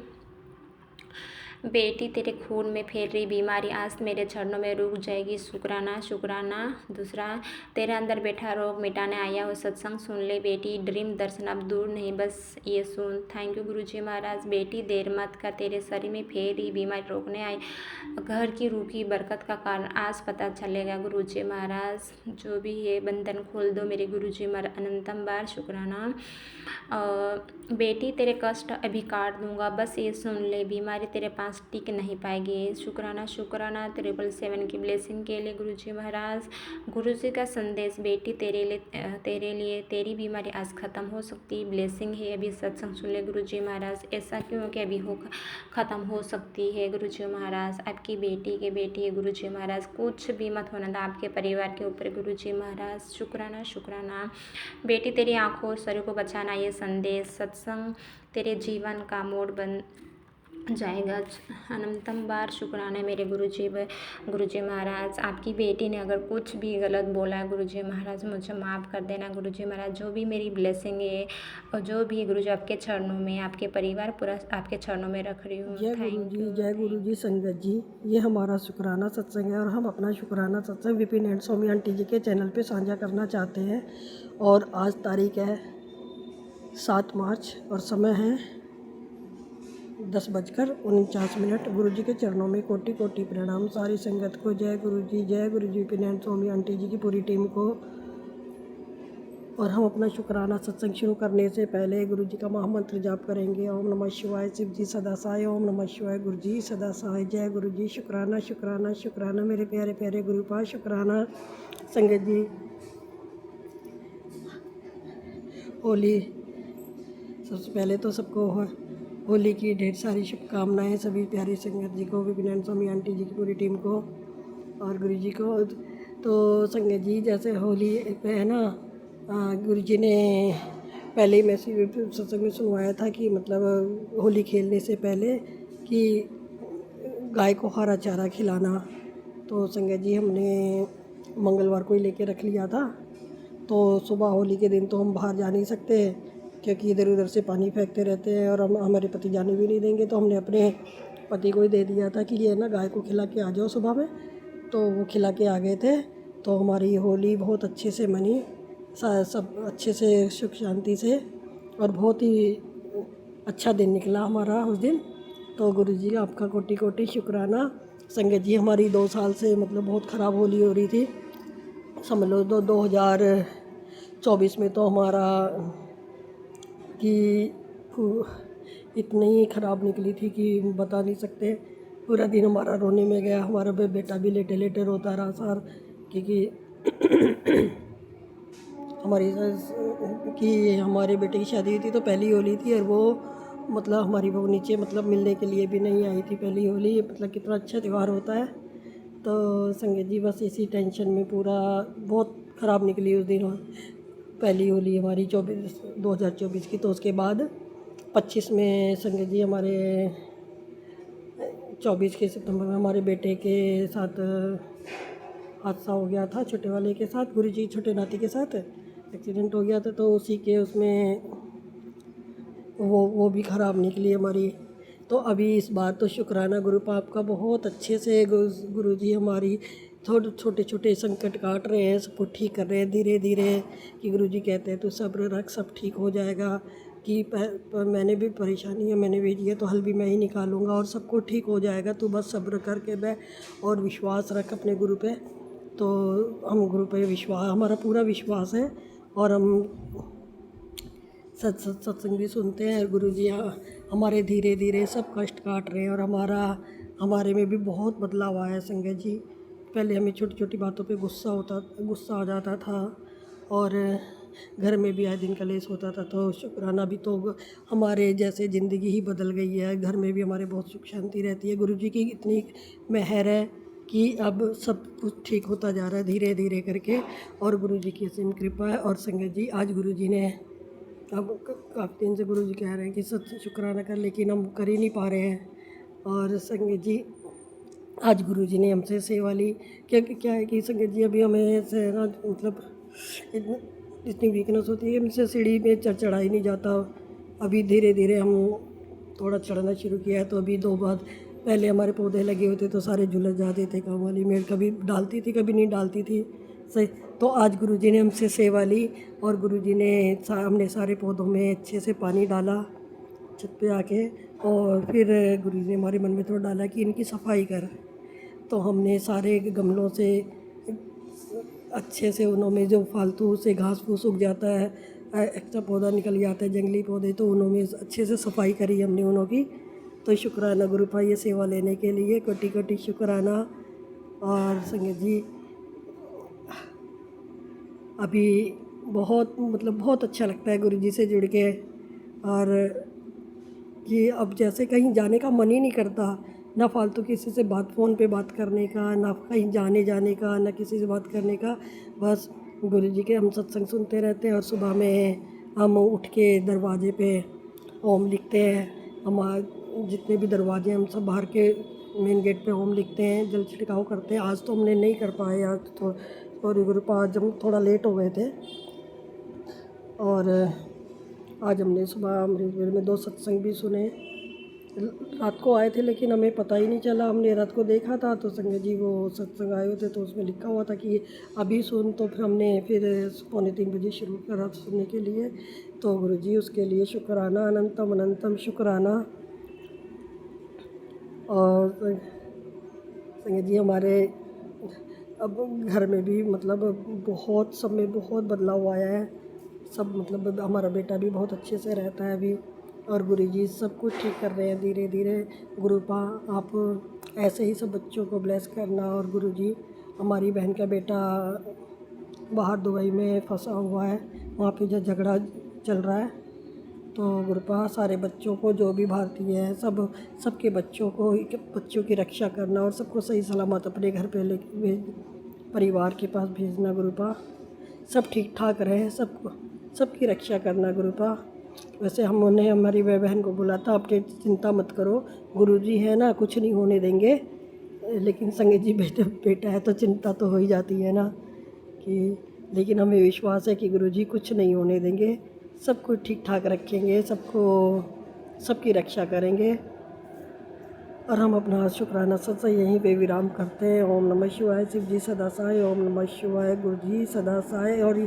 बेटी तेरे खून में फैल रही बीमारी आज मेरे चरणों में रुक जाएगी। शुक्राना शुक्राना। दूसरा, तेरे अंदर बैठा रोग मिटाने आया हो सत्संग सुन ले बेटी, ड्रीम दर्शन अब दूर नहीं बस ये सुन। थैंक यू गुरुजी महाराज। बेटी देर मत कर, तेरे शरीर में फैल रही बीमारी रोकने आई घर की रुकी बरकत का कारण आज पता चलेगा गुरुजी महाराज। जो भी है बंधन खोल दो मेरे गुरुजी महाराज। अनंतम बार शुक्राना। बेटी तेरे कष्ट अभी काट दूंगा बस ये सुन ले, बीमारी तेरे पास टिक नहीं पाएगी। शुक्राना शुक्राना। 777 की ब्लेसिंग के लिए गुरुजी महाराज। गुरुजी का संदेश, बेटी तेरे लिए तेरी बीमारी आज ख़त्म हो सकती है, ब्लेसिंग है। अभी सत्संग सुन ले गुरुजी महाराज। ऐसा क्यों कि अभी ख़त्म हो सकती है गुरुजी महाराज। आपकी बेटी के बेटी है गुरुजी महाराज। कुछ भी मत होना था आपके परिवार के ऊपर गुरुजी महाराज। शुक्राना शुक्राना। बेटी तेरी आँखों और शरीर को बचाना ये संदेश, सत्संग तेरे जीवन का मोड़ बन जाएगा। अनंतम बार शुक्राना मेरे गुरुजी महाराज। आपकी बेटी ने अगर कुछ भी गलत बोला है गुरुजी महाराज मुझे माफ़ कर देना गुरुजी महाराज। जो भी मेरी ब्लेसिंग है और जो भी गुरुजी आपके चरणों में, आपके परिवार पूरा आपके चरणों में रख रही हूँ। जय गुरु जी, जय गुरु जी। संगत जी, ये हमारा शुक्राना सत्संग है और हम अपना शुक्राना सत्संग विपिन एंड स्वामी आंटी जी के चैनल पे साझा करना चाहते हैं। और आज तारीख है 7 मार्च और समय है 10:49। गुरु जी के चरणों में कोटि कोटि प्रणाम। सारी संगत को जय गुरु जी, जय गुरु जी। विपिन एंड स्वामी आंटी जी की पूरी टीम को। और हम अपना शुक्राना सत्संग शुरू करने से पहले गुरु जी का महामंत्र जाप करेंगे। ओम नमः शिवाय, शिव जी सदा सहाय। ओम नमः शिवाय, गुरु जी सदा सहाय। जय गुरु जी। शुक्राना शुक्राना शुक्राना मेरे प्यारे प्यारे गुरु पास शुक्राना। संगत जी, होली, सबसे पहले तो सबको होली की ढेर सारी शुभकामनाएँ सभी प्यारी संगत जी को, विपिन एंड स्वामी आंटी जी की पूरी टीम को और गुरु जी को। तो संगत जी, जैसे होली पे है ना, गुरु जी ने पहले ही मैसेज सत्संग में सुनवाया था कि मतलब होली खेलने से पहले कि गाय को हरा चारा खिलाना। तो संगत जी, हमने मंगलवार को ही लेके रख लिया था। तो सुबह होली के दिन तो हम बाहर जा नहीं सकते क्योंकि इधर उधर से पानी फेंकते रहते हैं और हम हमारे पति जाने भी नहीं देंगे। तो हमने अपने पति को ही दे दिया था कि ये ना गाय को खिला के आ जाओ सुबह में। तो वो खिला के आ गए थे। तो हमारी होली बहुत अच्छे से मनी, सब अच्छे से सुख शांति से, और बहुत ही अच्छा दिन निकला हमारा उस दिन। तो गुरु जी आपका कोटि कोटि शुक्राना। संगत जी, हमारी 2 साल से मतलब बहुत ख़राब होली हो रही थी। समझ लो 2024 में तो हमारा कि इतनी ख़राब निकली थी कि बता नहीं सकते। पूरा दिन हमारा रोने में गया। हमारा बेटा भी लेटे लेटे रोता रहा सार, क्योंकि हमारे बेटे की शादी हुई थी तो पहली होली थी और वो मतलब हमारी बहू नीचे मतलब मिलने के लिए भी नहीं आई थी पहली होली। मतलब कितना अच्छा त्यौहार होता है। तो संगत जी, बस इसी टेंशन में पूरा बहुत ख़राब निकली उस दिन पहली होली हमारी 2024 की। तो उसके बाद 25 में संगत जी हमारे 24 के सितंबर में हमारे बेटे के साथ हादसा हो गया था, छोटे वाले के साथ, गुरु जी छोटे नाती के साथ एक्सीडेंट हो गया था। तो उसी के उसमें वो भी ख़राब निकली हमारी। तो अभी इस बार तो शुक्राना गुरु पाप का बहुत अच्छे से गुरु जी हमारी छोटे छोटे संकट काट रहे हैं, सबको ठीक कर रहे हैं धीरे धीरे। कि गुरु जी कहते हैं तो सब्र रख, सब ठीक हो जाएगा। कि मैंने भी परेशानी है, मैंने भेजी है तो हल भी मैं ही निकालूंगा और सबको ठीक हो जाएगा। तू बस सब्र करके बैठ और विश्वास रख अपने गुरु पे। तो हम गुरु पे विश्वास, हमारा पूरा विश्वास है और हम सत्संग भी सुनते हैं। गुरु जी हमारे धीरे धीरे सब कष्ट काट रहे हैं और हमारे में भी बहुत बदलाव आया है संगत जी। पहले हमें छोटी छोटी बातों पे गुस्सा आ जाता था और घर में भी आए दिन कलेश होता था। तो शुक्राना भी तो हमारे जैसे ज़िंदगी ही बदल गई है। घर में भी हमारे बहुत सुख शांति रहती है। गुरु जी की इतनी मेहर है कि अब सब कुछ ठीक होता जा रहा है धीरे धीरे करके, और गुरुजी की असीम कृपा है। और संगत जी, आज गुरुजी ने अब काफ़ी दिन से गुरुजी कह रहे हैं कि सच शुक्राना कर, लेकिन हम कर ही नहीं पा रहे हैं। और संगत जी, आज गुरुजी ने हमसे सेवा ली। क्या है कि संगत जी, अभी हमें से ना मतलब इतनी वीकनेस होती है, हमसे सीढ़ी में चढ़ा ही नहीं जाता। अभी धीरे धीरे हम थोड़ा चढ़ना शुरू किया है, तो अभी 2 बार पहले हमारे पौधे लगे होते तो सारे झुलस जाते थे। काम वाली मेड़ कभी डालती थी, कभी नहीं डालती थी सही। तो आज गुरुजी ने हमसे सेवा ली, और गुरुजी ने हमने सारे पौधों में अच्छे से पानी डाला छत पे आके। और फिर गुरुजी ने हमारे मन में थोड़ा डाला कि इनकी सफाई कर। तो हमने सारे गमलों से अच्छे से, उनमें जो फालतू से घास फूस उग जाता है, एक्स्ट्रा पौधा निकल जाता है, जंगली पौधे, तो उनमें अच्छे से सफाई करी हमने उनों की। तो शुक्राना गुरु भाई ये सेवा लेने के लिए, कोटि कोटि शुक्राना। और संगत जी, अभी बहुत अच्छा लगता है गुरुजी से जुड़ के। और ये अब जैसे कहीं जाने का मन ही नहीं करता, ना फालतू किसी से फ़ोन पे बात करने का, ना कहीं जाने का, ना किसी से बात करने का। बस गुरुजी के हम सत्संग सुनते रहते हैं, और सुबह में हम उठ के दरवाजे पे ओम लिखते हैं। हम जितने भी दरवाजे, हम सब बाहर के मेन गेट पे ओम लिखते हैं, जल छिड़काव करते हैं। आज तो हमने नहीं कर पाए यार, तो सॉरी गुरु, आज हम थोड़ा लेट हो गए थे। और आज हमने सुबह अमृतवेल में 2 सत्संग भी सुने। रात को आए थे, लेकिन हमें पता ही नहीं चला। हमने रात को देखा था तो संगत जी वो सत्संग आए हुए थे, तो उसमें लिखा हुआ था कि अभी सुन। तो फिर हमने फिर 2:45 बजे शुरू करा सुनने के लिए। तो गुरुजी, उसके लिए शुक्राना, अनंतम अनंतम शुक्राना। और संगत जी, हमारे अब घर में भी बहुत सब में बहुत बदलाव आया है। सब हमारा बेटा भी बहुत अच्छे से रहता है अभी। और गुरुजी सब कुछ ठीक कर रहे हैं धीरे धीरे। गुरुपा, आप ऐसे ही सब बच्चों को ब्लेस करना। और गुरुजी, हमारी बहन का बेटा बाहर दुबई में फंसा हुआ है, वहाँ पे जो झगड़ा चल रहा है। तो गुरुपा, सारे बच्चों को, जो भी भारतीय हैं, सबके बच्चों की रक्षा करना, और सबको सही सलामत अपने घर पे परिवार के पास भेजना गुरुपा। सब ठीक ठाक रहे, सबकी रक्षा करना गुरुपा। वैसे हमने हमारी बहन को बोला था, आप चिंता मत करो, गुरुजी है ना, कुछ नहीं होने देंगे। लेकिन संगत जी, बेटा है तो चिंता तो हो ही जाती है ना कि, लेकिन हमें विश्वास है कि गुरुजी कुछ नहीं होने देंगे, सब कुछ ठीक ठाक रखेंगे, सबकी रक्षा करेंगे। और हम अपना शुक्राना सत्संग यहीं पे विराम करते हैं। ओम नमः शिवाय, शिव जी सदा सहाय, ओम नमः शिवाय, गुरु जी सदा सहाय। और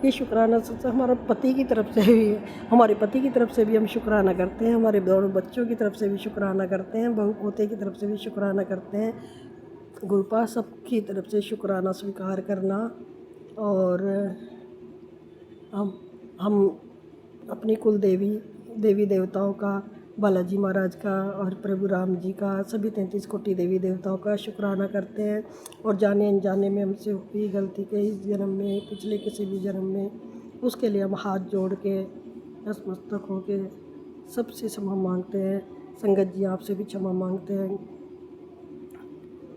ये शुक्राना सत्संग हमारे पति की तरफ से भी है, हमारे पति की तरफ से भी हम शुक्राना करते हैं, हमारे दोनों बच्चों की तरफ से भी शुक्राना करते हैं, बहू पोते की तरफ से भी शुक्राना करते हैं। गुरुपा, सबकी तरफ से शुक्राना स्वीकार करना। और हम अपनी कुल देवी देवताओं का, बालाजी महाराज का और प्रभु राम जी का, सभी 33 कोटि देवी देवताओं का शुक्राना करते हैं। और जाने अनजाने में हमसे हुई गलती के इस जन्म में, पिछले किसी भी जन्म में, उसके लिए हम हाथ जोड़ के नतमस्तक हो के सबसे क्षमा मांगते हैं। संगत जी, आपसे भी क्षमा मांगते हैं।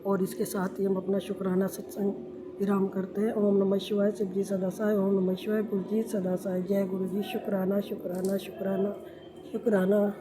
और इसके साथ ही हम अपना शुक्राना सत्संग विराम करते हैं। ओम नमः शिवाय, शिव जी सदा सहाय, ओम नमः शिवाय, गुरु जी सदा सहाय। जय गुरु जी। शुक्राना शुक्राना शुक्राना शुक्राना।